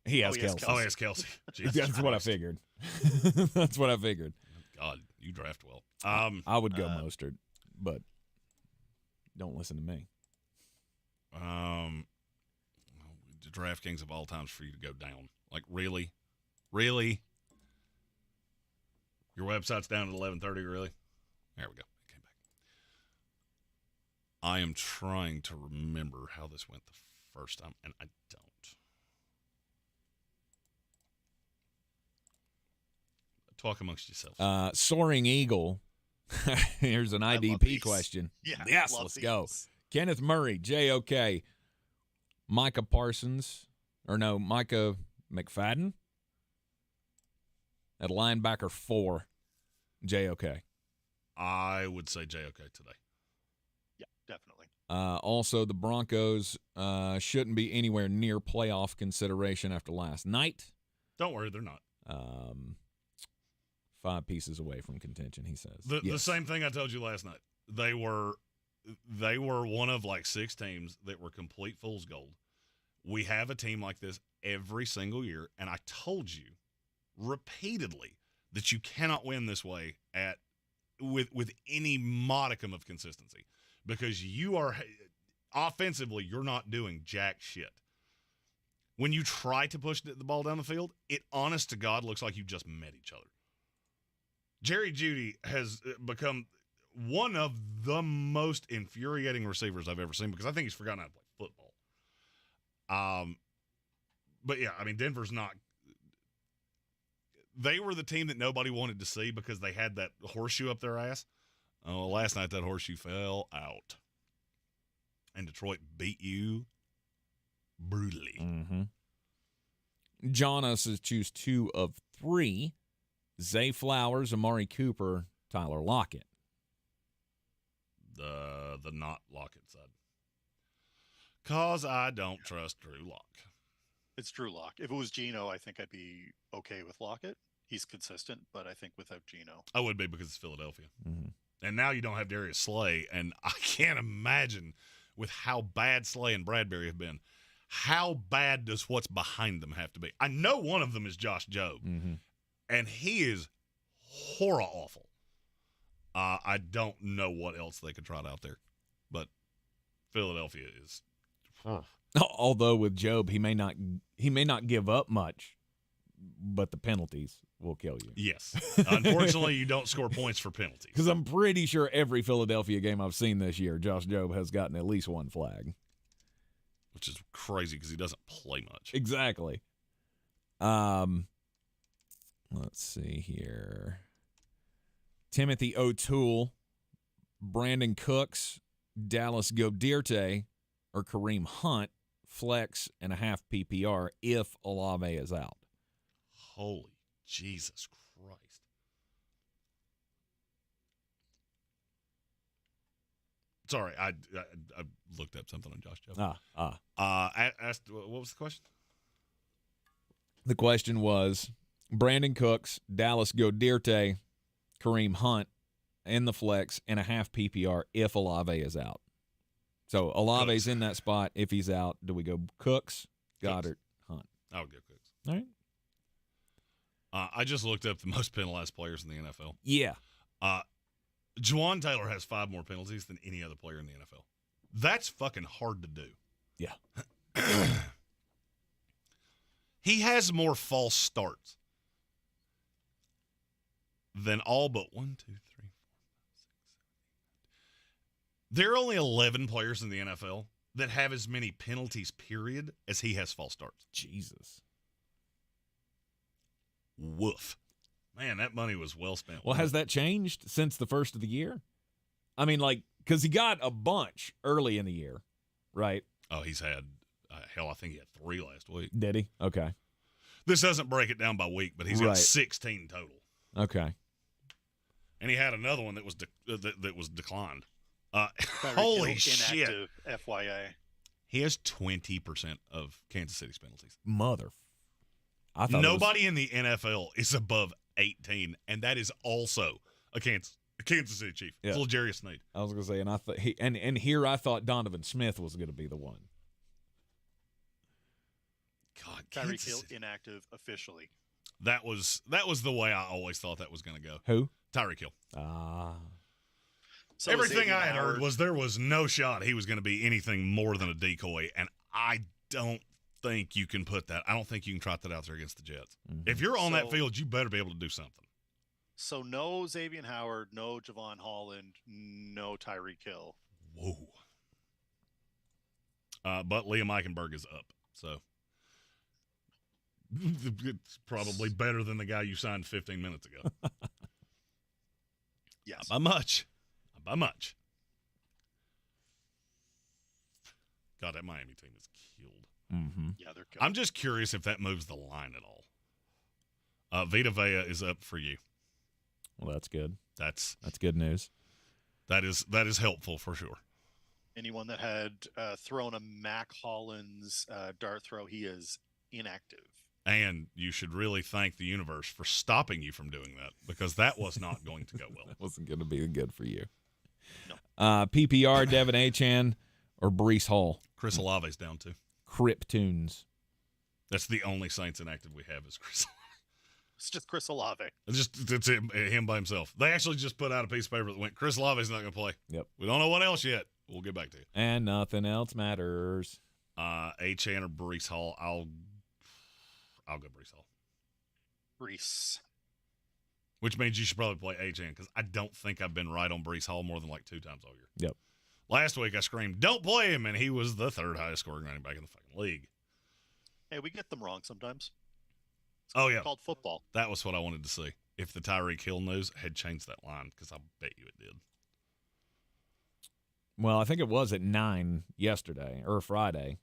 He has he has Kelsey. Oh, yes, Kelsey. Jesus That's what I Christ. figured. That's what I figured. God, you draft well. I would go Mostert, but don't listen to me. The DraftKings of all times for you to go down. Like, really? Really? Your website's down at 11:30, really? There we go. It came back. I am trying to remember how this went the first time, and I don't. Talk amongst yourselves. Soaring Eagle. Here's an love IDP these. question. Yeah. Yes, love let's go. these. Kenneth Murray, JOK. Micah McFadden at linebacker 4, JOK. I would say JOK today. Yeah, definitely. Also, the Broncos shouldn't be anywhere near playoff consideration after last night. Don't worry, they're not. 5 pieces away from contention, he says. The Yes. same thing I told you last night. They were one of like 6 teams that were complete fool's gold. We have a team like this every single year, and I told you repeatedly that you cannot win this way with any modicum of consistency because you are offensively you're not doing jack shit. When you try to push the ball down the field, it honest to God looks like you just met each other. Jerry Jeudy has become one of the most infuriating receivers I've ever seen because I think he's forgotten how to play football. But yeah, I mean, Denver's not. They were the team that nobody wanted to see because they had that horseshoe up their ass. Oh, last night that horseshoe fell out, and Detroit beat you brutally. Mm-hmm. John says choose 2 of 3. Zay Flowers, Amari Cooper, Tyler Lockett. The not Lockett side. Cause I don't trust Drew Lock. It's Drew Lock. If it was Geno, I think I'd be okay with Lockett. He's consistent, but I think without Geno. I would be because it's Philadelphia. Mm-hmm. And now you don't have Darius Slay, and I can't imagine with how bad Slay and Bradbury have been, how bad does what's behind them have to be? I know one of them is Josh Jobe, Mm-hmm. and he is horror awful. I don't know what else they could trot out there, but Philadelphia is. Although with Job, he may not give up much, but the penalties will kill you. Yes. Unfortunately, you don't score points for penalties. Because I'm pretty sure every Philadelphia game I've seen this year, Josh Job has gotten at least one flag. Which is crazy because he doesn't play much. Exactly. Let's see here. Timothy O'Toole, Brandon Cooks, Dallas Goderte, or Kareem Hunt, flex and a half PPR if Olave is out. Holy Jesus Christ. Sorry, I looked up something on Josh Job. Asked, what was the question? The question was Brandon Cooks, Dallas Goderte, Kareem Hunt in the flex and a half PPR if Olave is out. So Olave's in that spot. If he's out, do we go Cooks, Goddard, Hunt? I would go Cooks. All right. I just looked up the most penalized players in the NFL. Yeah. Juwan Taylor has 5 more penalties than any other player in the NFL. That's fucking hard to do. Yeah. He has more false starts than all but 1, 2, 3, 4, 5, 6, 7, 8. There are only 11 players in the NFL that have as many penalties, period, as he has false starts. Jesus. Woof. Man, that money was well spent. Well, has that changed since the first of the year? I mean, because he got a bunch early in the year, right? Oh, he's had, I think he had 3 last week. Did he? Okay. This doesn't break it down by week, but he's got Right. 16 total. Okay. And he had another one that was that was declined. Tyreek Holy Hill, shit. inactive, FYI. He has 20% of Kansas City's penalties. Mother. I thought Nobody in the NFL is above 18, and that is also a Kansas City Chief. Yeah. It's L'Jarius Sneed. I was gonna say, and I thought and here I thought Donovan Smith was gonna be the one. God, Tyreek Kansas Hill, City. inactive officially. That was the way I always thought that was going to go. Who? Tyreek Hill. So Everything Xavier I had Howard- heard was there was no shot he was going to be anything more than a decoy, and I don't think you can put that. I don't think you can trot that out there against the Jets. Mhm. If you're on that So- field, you better be able to do something. So no Xavier Howard, no Javon Holland, no Tyreek Hill. Whoa. But Liam Eichenberg is up, so it's probably better than the guy you signed 15 minutes ago. Yes. Not by much. Not by much. God, that Miami team is killed. Mm-hmm. Yeah, they're good. I'm just curious if that moves the line at all. Vita Vea is up for you. Well, that's good. That's good news. that is helpful for sure. Anyone that had thrown a Mac Hollins dart throw, he is inactive. And you should really thank the universe for stopping you from doing that, because that was not going to go well. That wasn't going to be good for you. No. PPR, Devin Achane, or Breece Hall? Chris Olave's down too. Crip Tunes. That's the only Saints inactive we have is Chris. It's just Chris Olave. It's him by himself. They actually just put out a piece of paper that went, Chris Olave's not going to play. Yep. We don't know what else yet. We'll get back to you. And nothing else matters. Achane or Breece Hall. I'll go Breece Hall. Reese. Which means you should probably play Achane, because I don't think I've been right on Breece Hall more than like 2 times all year. Yep. Last week I screamed, don't play him, and he was the 3rd highest scoring running back in the fucking league. Hey, we get them wrong sometimes. Oh, yeah. It's called football. That was what I wanted to see. If the Tyreek Hill news had changed that line, because I bet you it did. Well, I think it was at 9 yesterday or Friday.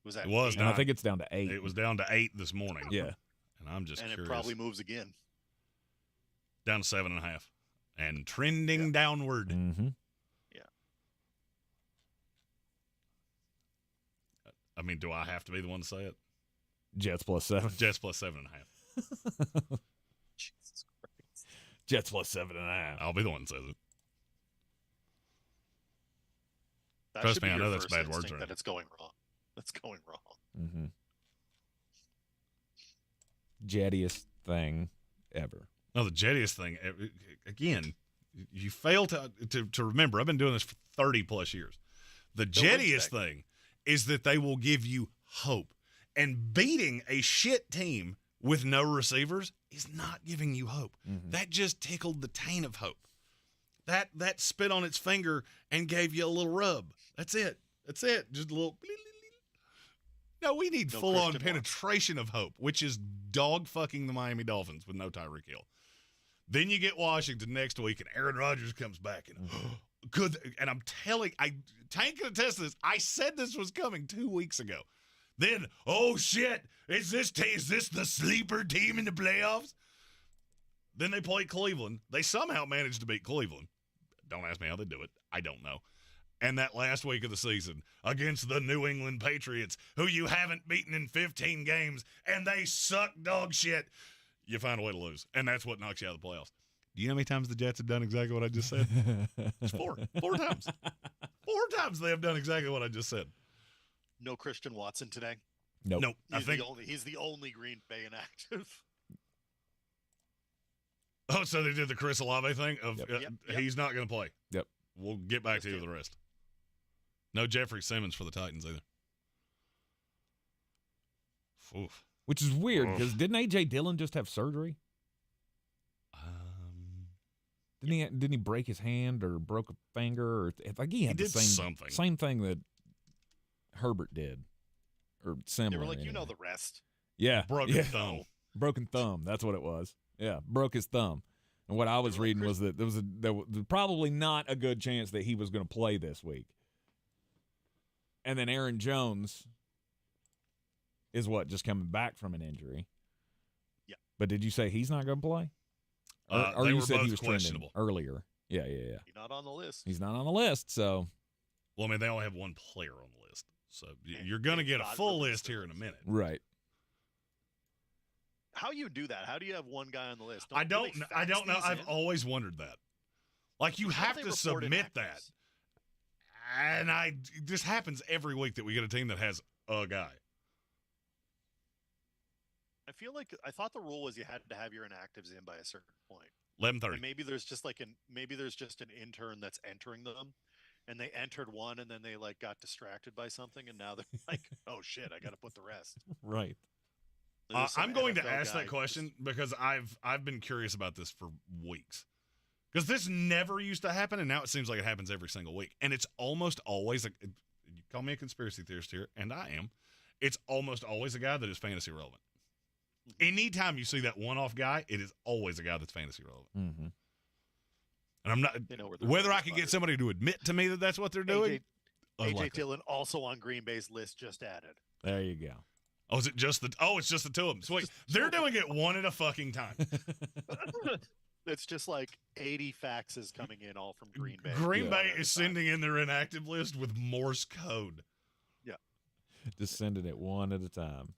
Was that It was eight? And I Nine. think it's down to 8. It was down to 8 this morning. Yeah. And I'm just And curious. it probably moves again. Down to 7.5. And trending downward. Mm-hmm. I mean, do I have to be the one to say it? Jets plus 7. Jets plus 7.5. Jesus Christ. Jets plus 7.5. I'll be the one that says it. That Trust should me, be I your know that's first bad words instinct right that now. it's going wrong. That's going wrong. Mm-hmm. Jettiest thing ever. No, the jettiest thing, again, you fail to remember. I've been doing this for 30-plus years. The jettiest thing is that they will give you hope. And beating a shit team with no receivers is not giving you hope. Mm-hmm. That just tickled the taint of hope. That spit on its finger and gave you a little rub. That's it. Just a little. No, we need full-on penetration of hope, which is dog-fucking the Miami Dolphins with no Tyreek Hill. Then you get Washington next week, and Aaron Rodgers comes back. And and I'm telling, Tank can attest to this. I said this was coming 2 weeks ago. Then, oh, shit, is this the sleeper team in the playoffs? Then they play Cleveland. They somehow managed to beat Cleveland. Don't ask me how they do it. I don't know. And that last week of the season against the New England Patriots, who you haven't beaten in 15 games, and they suck dog shit, you find a way to lose. And that's what knocks you out of the playoffs. Do you know how many times the Jets have done exactly what I just said? It's 4. 4 times. 4 times they have done exactly what I just said. No Christian Watson today. Nope. He's the only Green Bay inactive. Oh, so they did the Chris Olave thing of Yep. He's not going to play. Yep. We'll get back to you with the rest. No Jeffrey Simmons for the Titans either. Oof. Which is weird because didn't A.J. Dillon just have surgery? Didn't he break his hand or broke a finger or he had the same thing that Herbert did or similar. They were like, anyway. the rest. Yeah, broken thumb. Broken thumb. That's what it was. Yeah, broke his thumb. And what I was reading was that there was probably not a good chance that he was going to play this week. And then Aaron Jones is just coming back from an injury. Yeah. But did you say he's not going to play? Or they you were said both he was questionable earlier. Yeah. He's not on the list. He's not on the list, so. Well, I mean, they only have one player on the list. So you're going to get a full list here in a minute. Right. How you do that? How do you have one guy on the list? I don't know. I've always wondered that. Like, you have to submit that. And this happens every week that we get a team that has a guy. I feel like I thought the rule was you had to have your inactives in by a certain point. 11:30. And maybe there's just an intern that's entering them, and they entered one, and then they got distracted by something, and now they're like, oh shit, I got to put the rest. Right. I'm going to ask that question because I've been curious about this for weeks. Because this never used to happen, and now it seems like it happens every single week. And it's almost always, you call me a conspiracy theorist here, and I am. It's almost always a guy that is fantasy relevant. Mm-hmm. Anytime you see that one-off guy, it is always a guy that's fantasy relevant. Mm-hmm. And I'm not, whether I can get somebody to admit to me that that's what they're doing. A.J. Dillon also on Green Bay's list just added. There you go. Oh, is it just it's just the two of them. Sweet. They're doing it one at a fucking time. It's just like 80 faxes coming in all from Green Bay. Green Bay is sending in their inactive list with Morse code. Yeah. Just sending it one at a time.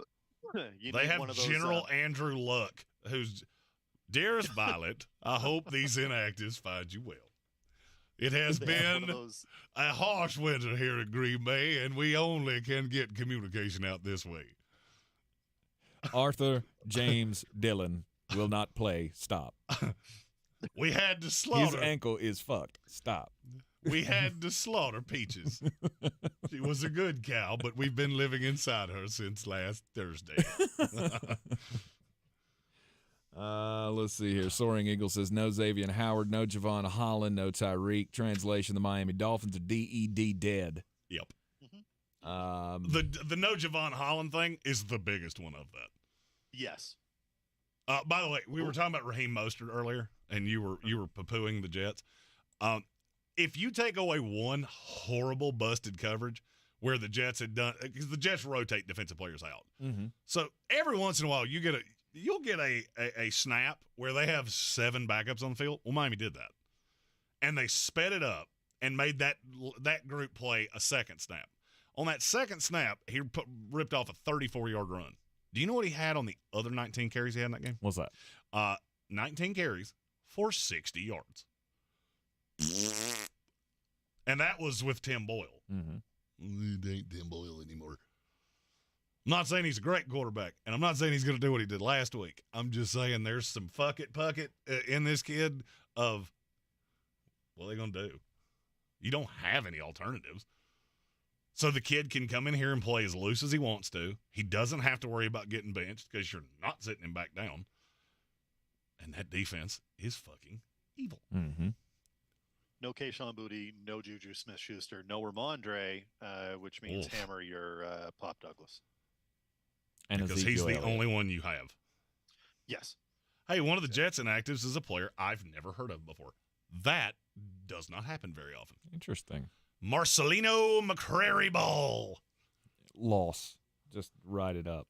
They have General Andrew Luck, who's, dearest Violet, I hope these inactives find you well. It has been a harsh winter here at Green Bay, and we only can get communication out this way. Arthur James Dillon will not play. Stop. We had to slaughter. His ankle is fucked. Stop. We had to slaughter Peaches. She was a good cow, but we've been living inside her since last Thursday. Let's see here. Soaring Eagle says, no Xavier Howard, no Javon Holland, no Tyreek. Translation, the Miami Dolphins are DED dead. Yep. Mm-hmm. The no Javon Holland thing is the biggest one of that. Yes. By the way, we were talking about Raheem Mostert earlier, and you were poo-pooing the Jets. If you take away one horrible busted coverage where the Jets had done, because the Jets rotate defensive players out, so every once in a while you'll get a snap where they have 7 backups on the field. Well, Miami did that, and they sped it up and made that group play a second snap. On that second snap, he ripped off a 34-yard run. Do you know what he had on the other 19 carries he had in that game? What's that? 19 carries for 60 yards. And that was with Tim Boyle. Mm-hmm. It ain't Tim Boyle anymore. I'm not saying he's a great quarterback, and I'm not saying he's going to do what he did last week. I'm just saying there's some fuck it in this kid of What are they going to do? You don't have any alternatives. So the kid can come in here and play as loose as he wants to. He doesn't have to worry about getting benched because you're not sitting him back down. And that defense is fucking evil. Mm-hmm. No Keyshawn Booty, no Juju Smith-Schuster, no Ramondre, which means hammer your Pop Douglas. And because Ezekiel he's the Elliott. only one you have. Yes. Hey, one of the Jets inactives is a player I've never heard of before. That does not happen very often. Interesting. Marcelino McCrary Ball. Loss. Just write it up.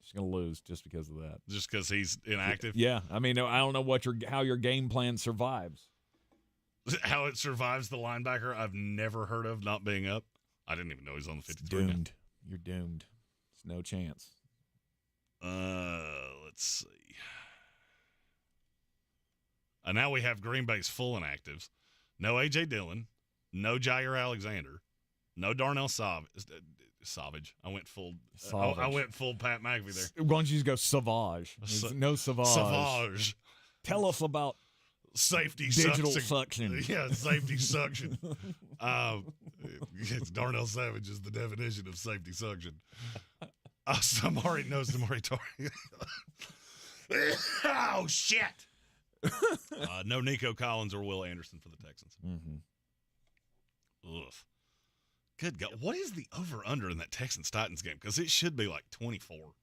Just going to lose just because of that. Just because he's inactive? Yeah. I mean, I don't know how your game plan survives. How it survives the linebacker I've never heard of not being up. I didn't even know he's on the 53. Doomed. You're doomed. It's no chance. Let's see. Now we have Green Bay's full inactives. No A.J. Dillon. No Jair Alexander. No Darnell Savage. I went full Pat McAfee there. Why don't you just go Savage? No Savage. Savage. Tell us about safety digital suction. Yeah, safety suction. Darnell Savage is the definition of safety suction. Samori Toure. Oh, shit. No Nico Collins or Will Anderson for the Texans. Mm-hmm. Ugh. Good God. What is the over-under in that Texans-Titans game? Because it should be like 24.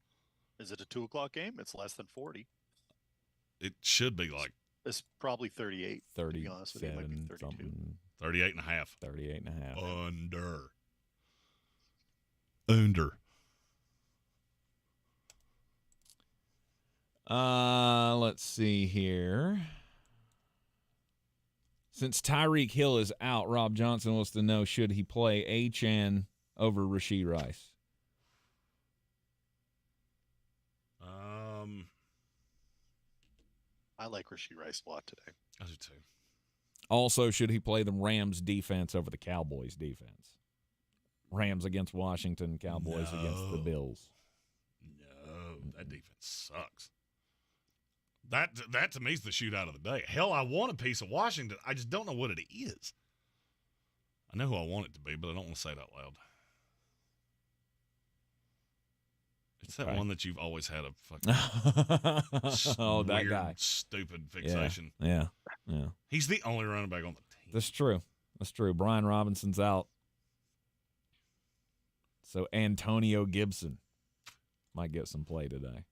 Is it a 2:00 game? It's less than 40. It should be like... It's probably 38. 30, to be honest with you, it might be 32. something. 38 and a half. 38 and a half. Under. Let's see here. Since Tyreek Hill is out, Rob Johnson wants to know, should he play Achan over Rashee Rice? I like Rashee Rice a lot today. I do too. Also, should he play the Rams defense over the Cowboys defense? Rams against Washington, Cowboys against the Bills. No, that defense sucks. That to me is the shootout of the day. Hell, I want a piece of Washington. I just don't know what it is. I know who I want it to be, but I don't want to say it out loud. It's that one that you've always had a fucking that weird, guy. Stupid fixation. Yeah. He's the only running back on the team. That's true. Brian Robinson's out. So Antonio Gibson might get some play today.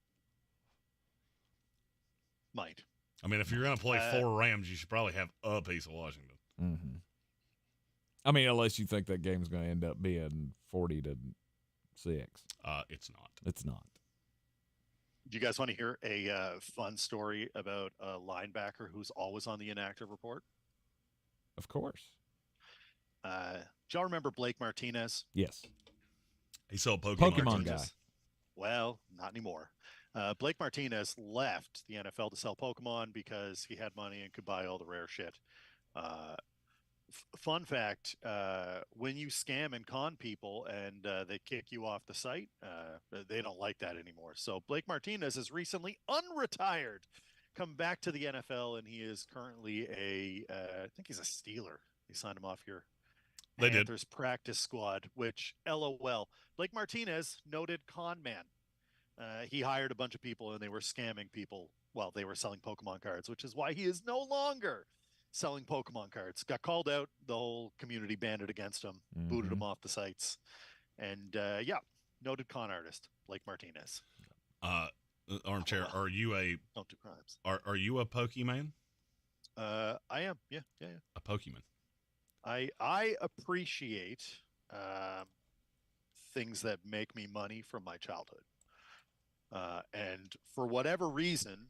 Might. I mean, if you're going to play 4 Rams, you should probably have a piece of Washington. Mm-hmm. I mean, unless you think that game's going to end up being 40-6. It's not. It's not. Do you guys want to hear a fun story about a linebacker who's always on the inactive report? Of course. Do y'all remember Blake Martinez? Yes. He's so Pokemon guy. Well, not anymore. Blake Martinez left the NFL to sell Pokemon because he had money and could buy all the rare shit. Fun fact, when you scam and con people and they kick you off the site, they don't like that anymore. So Blake Martinez is recently unretired, come back to the NFL, and he is currently I think he's a Steeler. They signed him off here. They Panthers practice squad, which, LOL. Blake Martinez, noted con man. He hired a bunch of people and they were scamming people while they were selling Pokemon cards, which is why he is no longer selling Pokemon cards. Got called out. The whole community banded against him, booted him off the sites. And noted con artist, Blake Martinez. Armchair, are you don't do crimes. Are you a Pokemon? I am. Yeah. A Pokemon. I appreciate things that make me money from my childhood. And for whatever reason,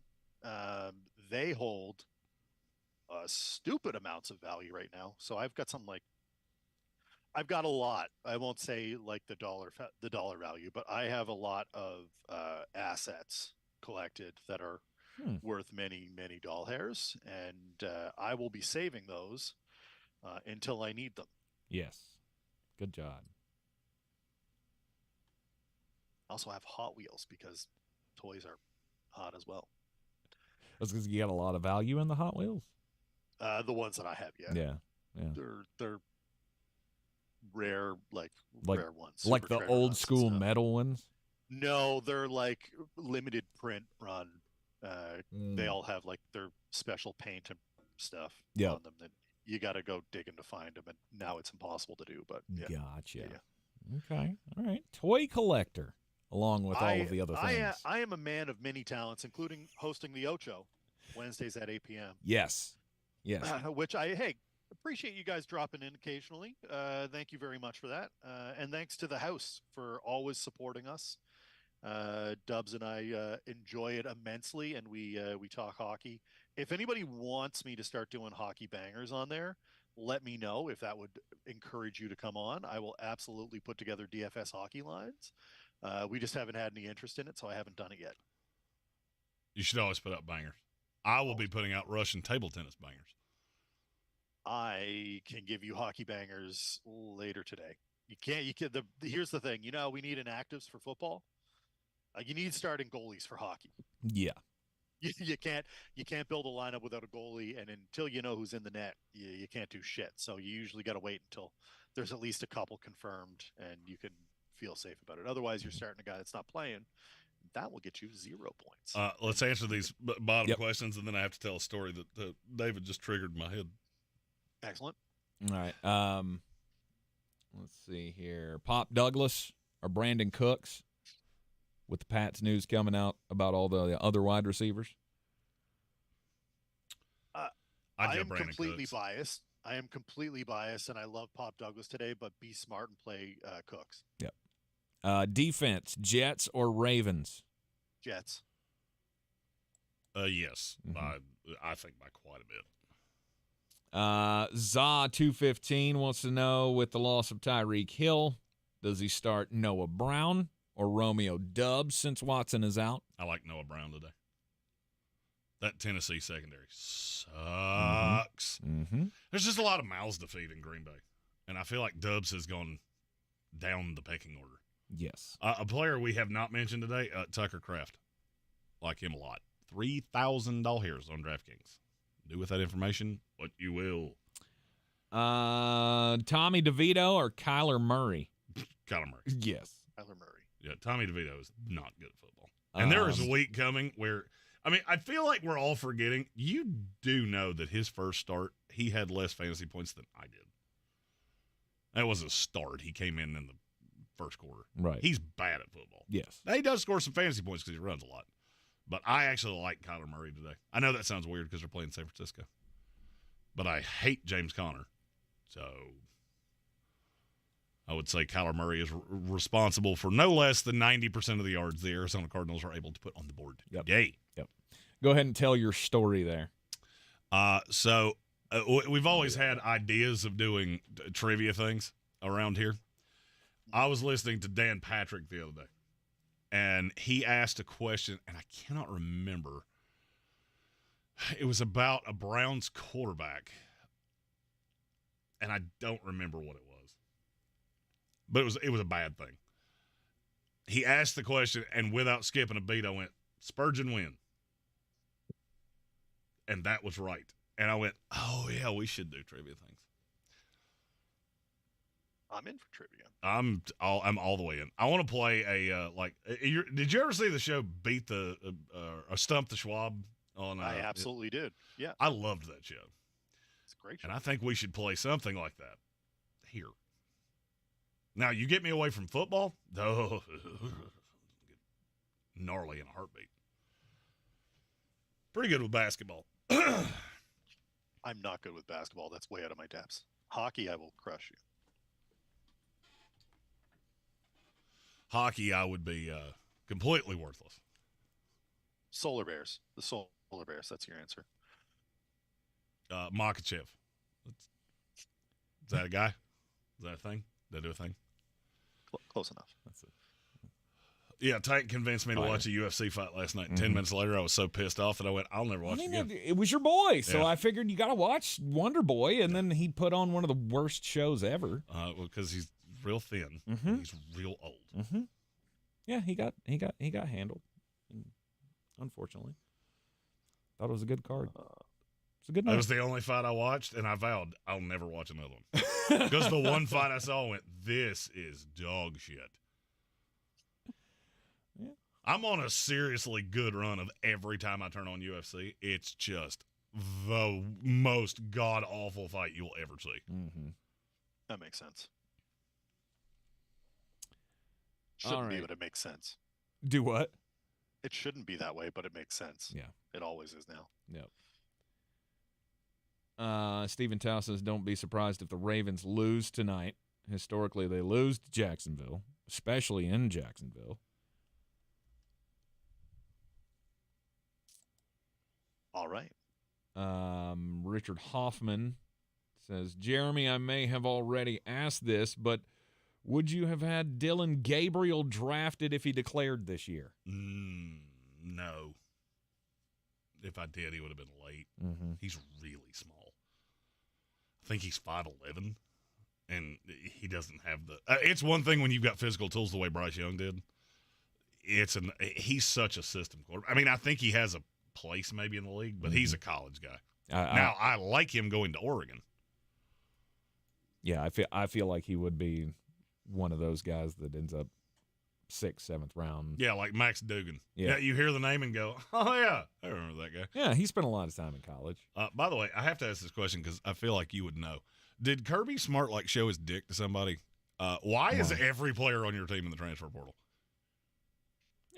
they hold stupid amounts of value right now. So I've got I've got a lot. I won't say like the dollar value, but I have a lot of assets collected that are worth many, many doll hairs. And I will be saving those until I need them. Yes. Good job. Also have Hot Wheels because toys are hot as well. That's because you got a lot of value in the Hot Wheels. The ones that I have, yeah. Yeah. They're rare, like rare ones. Like super the treasure old hunts and school stuff. metal ones? No, they're like limited print run. They all have like their special paint and stuff Yep. on them that you got to go digging to find them, and now it's impossible to do. But yeah, Gotcha. Yeah. Okay. All right. Toy collector, along with all of the other things. I am a man of many talents, including hosting the Ocho Wednesdays at 8 p.m. Yes. Which appreciate you guys dropping in occasionally. Thank you very much for that, and thanks to the house for always supporting us. Dubs and I enjoy it immensely, and we talk hockey. If anybody wants me to start doing hockey bangers on there, let me know if that would encourage you to come on. I will absolutely put together DFS hockey lines. We just haven't had any interest in it, so I haven't done it yet. You should always put out bangers. I will be putting out Russian table tennis bangers. I can give you hockey bangers later today. You can't. Here's the thing. We need inactives for football. You need starting goalies for hockey. Yeah. You can't build a lineup without a goalie, and until you know who's in the net, you can't do shit. So you usually got to wait until there's at least a couple confirmed, and you can feel safe about it. Otherwise, you're starting a guy that's not playing. That will get you 0 points. Let's answer these bottom questions, and then I have to tell a story that David just triggered in my head. Excellent. All right. Let's see here. Pop Douglas or Brandon Cooks, with the Pats news coming out about all the other wide receivers. I am completely biased. And I love Pop Douglas today, but be smart and play Cooks. Yep. Defense, Jets or Ravens? Jets. Yes. Mm-hmm. I think by quite a bit. ZA215 wants to know, with the loss of Tyreek Hill, does he start Noah Brown or Romeo Doubs since Watson is out? I like Noah Brown today. That Tennessee secondary sucks. Mm-hmm. There's just a lot of mouths to feed in Green Bay. And I feel like Doubs has gone down the pecking order. Yes. A player we have not mentioned today, Tucker Kraft. Like him a lot. $3,000 on DraftKings. Do with that information what you will. Tommy DeVito or Kyler Murray? Kyler Murray. Yes. Kyler Murray. Yeah, Tommy DeVito is not good at football. And there is a week coming where, I feel like we're all forgetting. You do know that his first start, he had less fantasy points than I did. That was a start. He came in the first quarter. Right. He's bad at football. Yes. He does score some fantasy points because he runs a lot. But I actually like Kyler Murray today. I know that sounds weird because they're playing San Francisco. But I hate James Conner. So I would say Kyler Murray is responsible for no less than 90% of the yards the Arizona Cardinals are able to put on the board today. Yep. Go ahead and tell your story there. So we've always had ideas of doing trivia things around here. I was listening to Dan Patrick the other day. And he asked a question, and I cannot remember. It was about a Browns quarterback, and I don't remember what it was. But it was a bad thing. He asked the question, and without skipping a beat, I went, Spurgeon win. And that was right. And I went, oh, yeah, we should do trivia things. I'm in for trivia. I'm all the way in. I want to play did you ever see the show Beat the Stump the Schwab on? I absolutely did. Yeah, I loved that show. It's a great show. And I think we should play something like that here. Now you get me away from football, gnarly in a heartbeat. Pretty good with basketball. I'm not good with basketball. That's way out of my depths. Hockey, I will crush you. Hockey, I would be completely worthless. Solar Bears. The Solar Bears. That's your answer. Makachev. Is that a guy? Is that a thing? Did I do a thing? Close enough. That's it. Yeah, Tank convinced me to watch a UFC fight last night. And 10 minutes later, I was so pissed off that I went, I'll never watch it again. It was your boy, so I figured you got to watch Wonder Boy, and then he put on one of the worst shows ever. Because he's real thin. Mm-hmm. He's real old. Mm-hmm. Yeah, he got handled, unfortunately. Thought it was a good card. a good That night. was the only fight I watched, and I vowed I'll never watch another one. Because the one fight I saw went, this is dog shit. Yeah. I'm on a seriously good run of every time I turn on UFC. It's just the most god-awful fight you'll ever see. Mm-hmm. That makes sense. All Shouldn't be, right. but it makes sense. Do what? It shouldn't be that way, but it makes sense. Yeah. It always is now. Yep. Stephen Tao says, don't be surprised if the Ravens lose tonight. Historically, they lose to Jacksonville, especially in Jacksonville. All right. Richard Hoffman says, Jeremy, I may have already asked this, but would you have had Dylan Gabriel drafted if he declared this year? No. If I did, he would have been late. Mm-hmm. He's really small. I think he's 5'11", and he doesn't have the it's one thing when you've got physical tools the way Bryce Young did. He's such a system quarterback. I mean, I think he has a place maybe in the league, but he's a college guy. Now, I like him going to Oregon. Yeah, I feel like he would be one of those guys that ends up 6th, 7th round. Yeah, like Max Dugan. Yeah. You hear the name and go, oh, yeah, I remember that guy. Yeah, he spent a lot of time in college. By the way, I have to ask this question because I feel like you would know. Did Kirby Smart show his dick to somebody? Why is every player on your team in the transfer portal?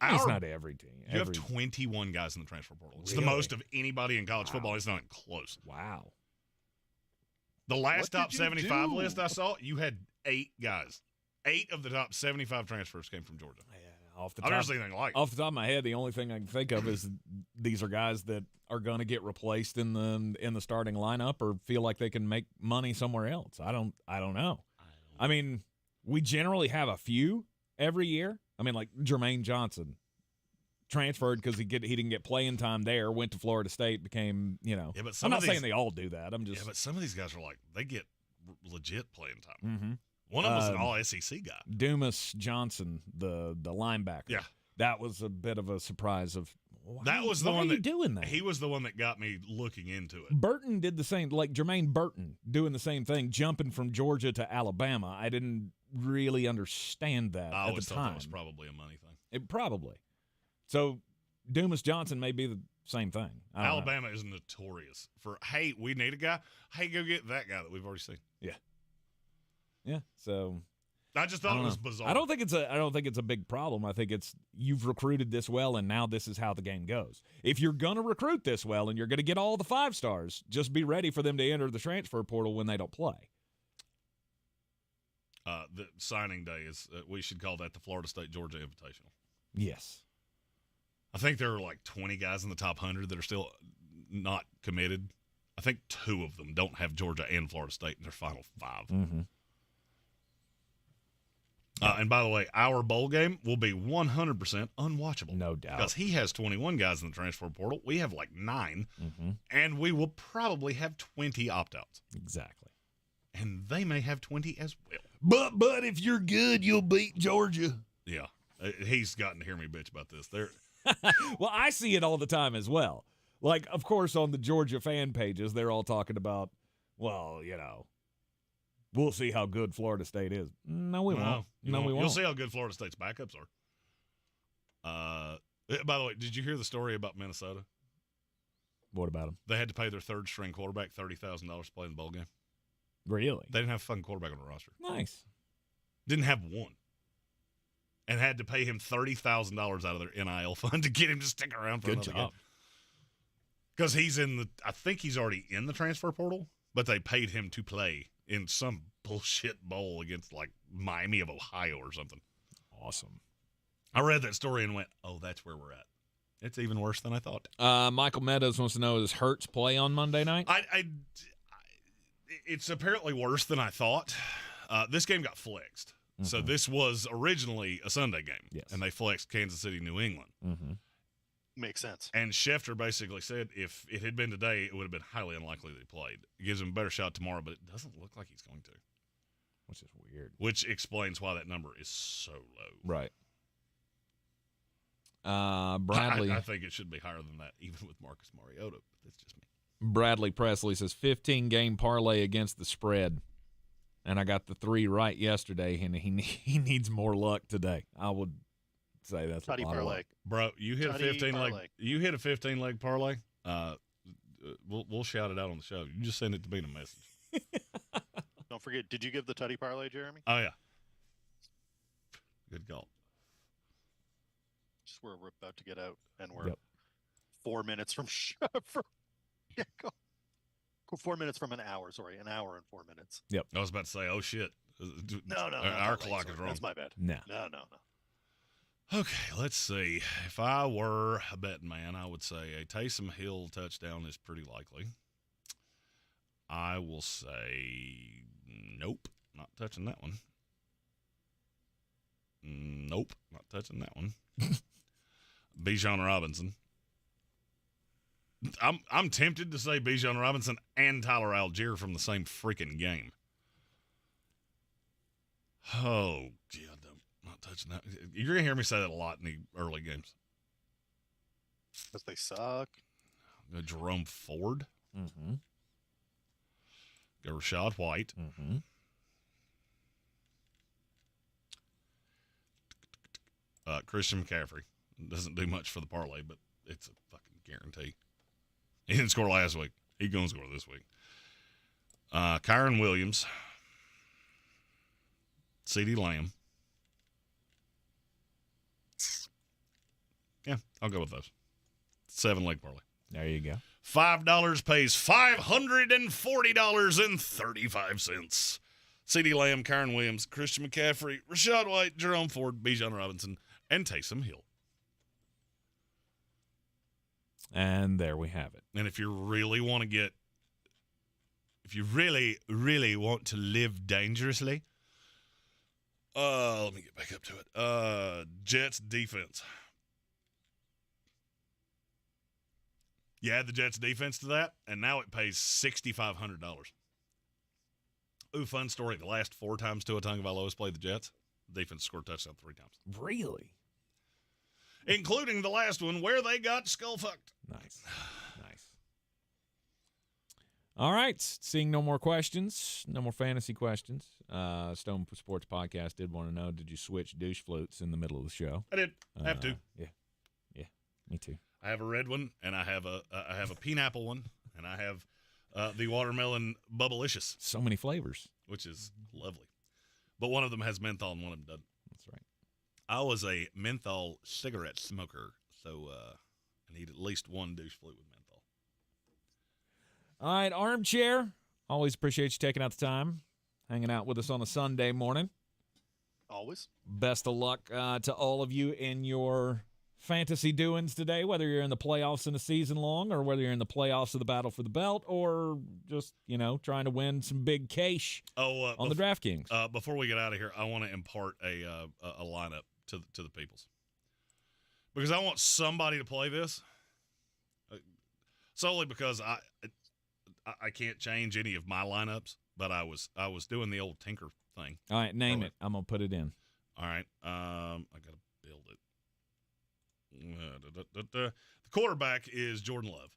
It's not every team. You have 21 guys in the transfer portal. It's Really? the most of anybody in college football. It's not even close. Wow. The last What top did you 75 do? list I saw, you had 8 guys. 8 of the top 75 transfers came from Georgia. Yeah, I've never seen anything like it. Off the top of my head, the only thing I can think of is these are guys that are going to get replaced in the starting lineup or feel like they can make money somewhere else. I don't know. I mean, we generally have a few every year. I mean, like Jermaine Johnson transferred because he didn't get playing time there, went to Florida State, became, Yeah, but I'm not saying they all do that. I'm just Yeah, but some of these guys are like, they get legit playing time. Mm-hmm. One of them was an all-SEC guy. Dumas Johnson, the linebacker. Yeah. That was a bit of a surprise of why, That was the why one are you that doing that. He was the one that got me looking into it. Burton did the same, like Jermaine Burton doing the same thing, jumping from Georgia to Alabama. I didn't really understand that I at always the thought time. that was probably a money thing. It probably. So Dumas Johnson may be the same thing. I don't know. Alabama is notorious for, hey, we need a guy. Hey, go get that guy that we've already seen. Yeah. So I just I thought don't it was know. bizarre. I don't think it's a big problem. I think it's you've recruited this well, and now this is how the game goes. If you're going to recruit this well and you're going to get all the 5 stars, just be ready for them to enter the transfer portal when they don't play. The signing day is, we should call that the Florida State-Georgia Invitational. Yes. I think there are like 20 guys in the top 100 that are still not committed. I think 2 of them don't have Georgia and Florida State in their final 5. Mm-hmm. And by the way, our bowl game will be 100% unwatchable. No doubt. Because he has 21 guys in the transfer portal. We have like 9. Mm-hmm. And we will probably have 20 opt-outs. Exactly. And they may have 20 as well. But if you're good, you'll beat Georgia. Yeah. He's gotten to hear me bitch about this. Well, I see it all the time as well. Like, of course, on the Georgia fan pages, they're all talking about, well, we'll see how good Florida State is. No, we won't. We won't. You'll see how good Florida State's backups are. By the way, did you hear the story about Minnesota? What about them? They had to pay their third-string quarterback $30,000 to play in the bowl game. Really? They didn't have a fucking quarterback on the roster. Nice. Didn't have one. And had to pay him $30,000 out of their NIL fund to get him to stick around for Good another job. game. Because I think he's already in the transfer portal, but they paid him to play in some bullshit bowl against like Miami of Ohio or something. Awesome. I read that story and went, oh, that's where we're at. It's even worse than I thought. Michael Meadows wants to know, does Hurts play on Monday night? It's apparently worse than I thought. This game got flexed. Mm-hmm. So this was originally a Sunday game. Yes. And they flexed Kansas City, New England. Mm-hmm. Makes sense. And Schefter basically said if it had been today, it would have been highly unlikely that he played. It gives him a better shot tomorrow, but it doesn't look like he's going to. Which is weird. Which explains why that number is so low. Right. Bradley. I think it should be higher than that, even with Marcus Mariota. But that's just me. Bradley Presley says 15-game parlay against the spread, and I got the 3 right yesterday, and he needs more luck today. I would say that's Tutty a lot of parlay. luck. Bro, you hit Tutty a 15 leg. parlay. You hit a 15 leg parlay. We'll shout it out on the show. You just send it to me in a message. Don't forget, did you give the Tutty parlay, Jeremy? Oh yeah. Good call. Just where we're about to get out, and we're Yep. 4 minutes from go 4 minutes from an hour. Sorry, an hour and 4 minutes. I was about to say, oh shit. No, Our clock is wrong. That's my bad. No. No. Okay, let's see. If I were a betting man, I would say a Taysom Hill touchdown is pretty likely. I will say nope, not touching that one. Nope, not touching that one. Bijan Robinson. I'm tempted to say Bijan Robinson and Tyler Algier from the same freaking game. Oh, God, not touching that. You're going to hear me say that a lot in the early games. Because they suck. Jerome Ford. Mm-hmm. Go Rashad White. Mm-hmm. Christian McCaffrey. Doesn't do much for the parlay, but it's a fucking guarantee. He didn't score last week. He's going to score this week. Kyron Williams. CeeDee Lamb. Yeah, I'll go with those. 7-leg parlay. There you go. $5 pays $540.35. CeeDee Lamb, Kyron Williams, Christian McCaffrey, Rashad White, Jerome Ford, Bijan Robinson, and Taysom Hill. And there we have it. And if you really want to really want to live dangerously, let me get back up to it. Jets defense. You add the Jets defense to that, and now it pays $6,500. Ooh, fun story. The last 4 times Tua Tagovailoa played the Jets, the defense scored a touchdown 3 times. Really? Including the last one where they got skull-fucked. Nice. All right. Seeing no more questions, no more fantasy questions. Stone Sports Podcast did want to know, did you switch douche flutes in the middle of the show? I did. Have to. Yeah, me too. I have a red one, and I have a pineapple one, and I have the watermelon Bubblicious. So many flavors. Which is lovely. But one of them has menthol and one of them doesn't. That's right. I was a menthol cigarette smoker, so I need at least one douche flute with menthol. All right, Armchair. Always appreciate you taking out the time, hanging out with us on a Sunday morning. Always. Best of luck to all of you in your fantasy doings today, whether you're in the playoffs in a season long or whether you're in the playoffs of the battle for the belt or just, trying to win some big cash on the DraftKings. Before we get out of here, I want to impart a lineup to the peoples. Because I want somebody to play this. Solely because I can't change any of my lineups, but I was doing the old tinker thing. All right, name it. I'm going to put it in. All right. I got to build it. The quarterback is Jordan Love.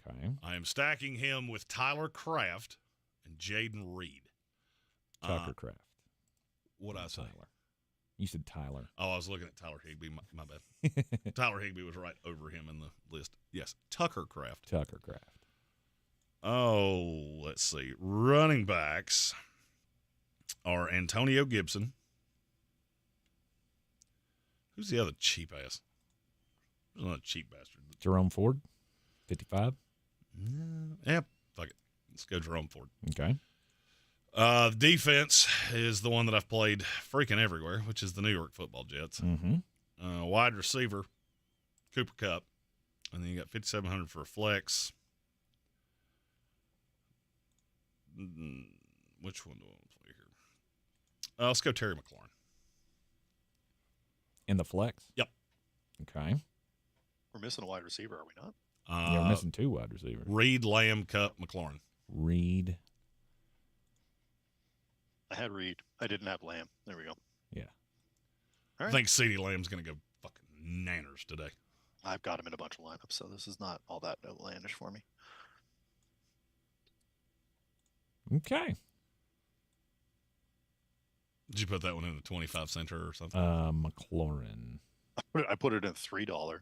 Okay. I am stacking him with Tyler Kraft and Jaden Reed. Tucker Kraft. What'd I say? Tyler. You said Tyler. Oh, I was looking at Tyler Higbee. My bad. Tyler Higbee was right over him in the list. Yes, Tucker Kraft. Tucker Kraft. Oh, let's see. Running backs are Antonio Gibson. Who's the other cheap ass? There's another cheap bastard. Jerome Ford, 55. Yeah, fuck it. Let's go Jerome Ford. Okay. The defense is the one that I've played freaking everywhere, which is the New York Football Jets. Mm-hmm. Wide receiver, Cooper Kupp. And then you got $5,700 for a flex. Which one do I want to play here? Let's go Terry McLaurin. In the flex? Yep. Okay. We're missing a wide receiver, are we not? You're missing 2 wide receivers. Reed, Lamb, Kupp, McLaurin. Reed. I had Reed. I didn't have Lamb. There we go. Yeah. All right. I think CeeDee Lamb's going to go fucking nanners today. I've got him in a bunch of lineups, so this is not all that outlandish for me. Okay. Did you put that one in the 25 center or something? McLaurin. I put it in $3.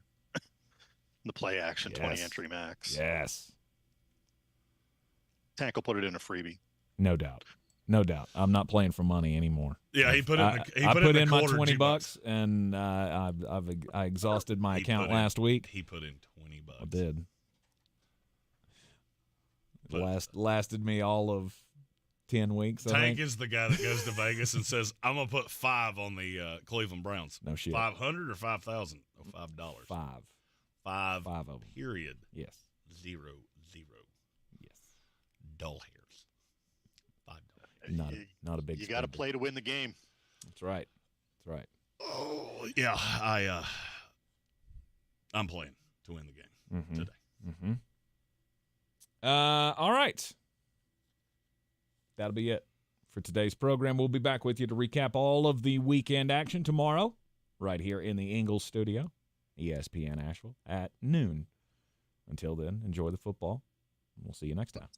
The play action 20 entry max. Yes. Tank will put it in a freebie. No doubt. No doubt. I'm not playing for money anymore. Yeah, he put I put in my $20 and I exhausted my account last week. He put in $20. I did. Lasted me all of 10 weeks. Tank is the guy that goes to Vegas and says, "I'm gonna put 5 on the Cleveland Browns." No shit. 500 or 5,000? Oh, $5. 5. 5 of them. Period. Yes. 0. Yes. Dull hairs. $5. Not a big. You got to play to win the game. That's right. That's right. Oh yeah, I'm playing to win the game today. Mm-hmm. All right. That'll be it for today's program. We'll be back with you to recap all of the weekend action tomorrow, right here in the Ingles Studio, ESPN Asheville, at noon. Until then, enjoy the football. We'll see you next time.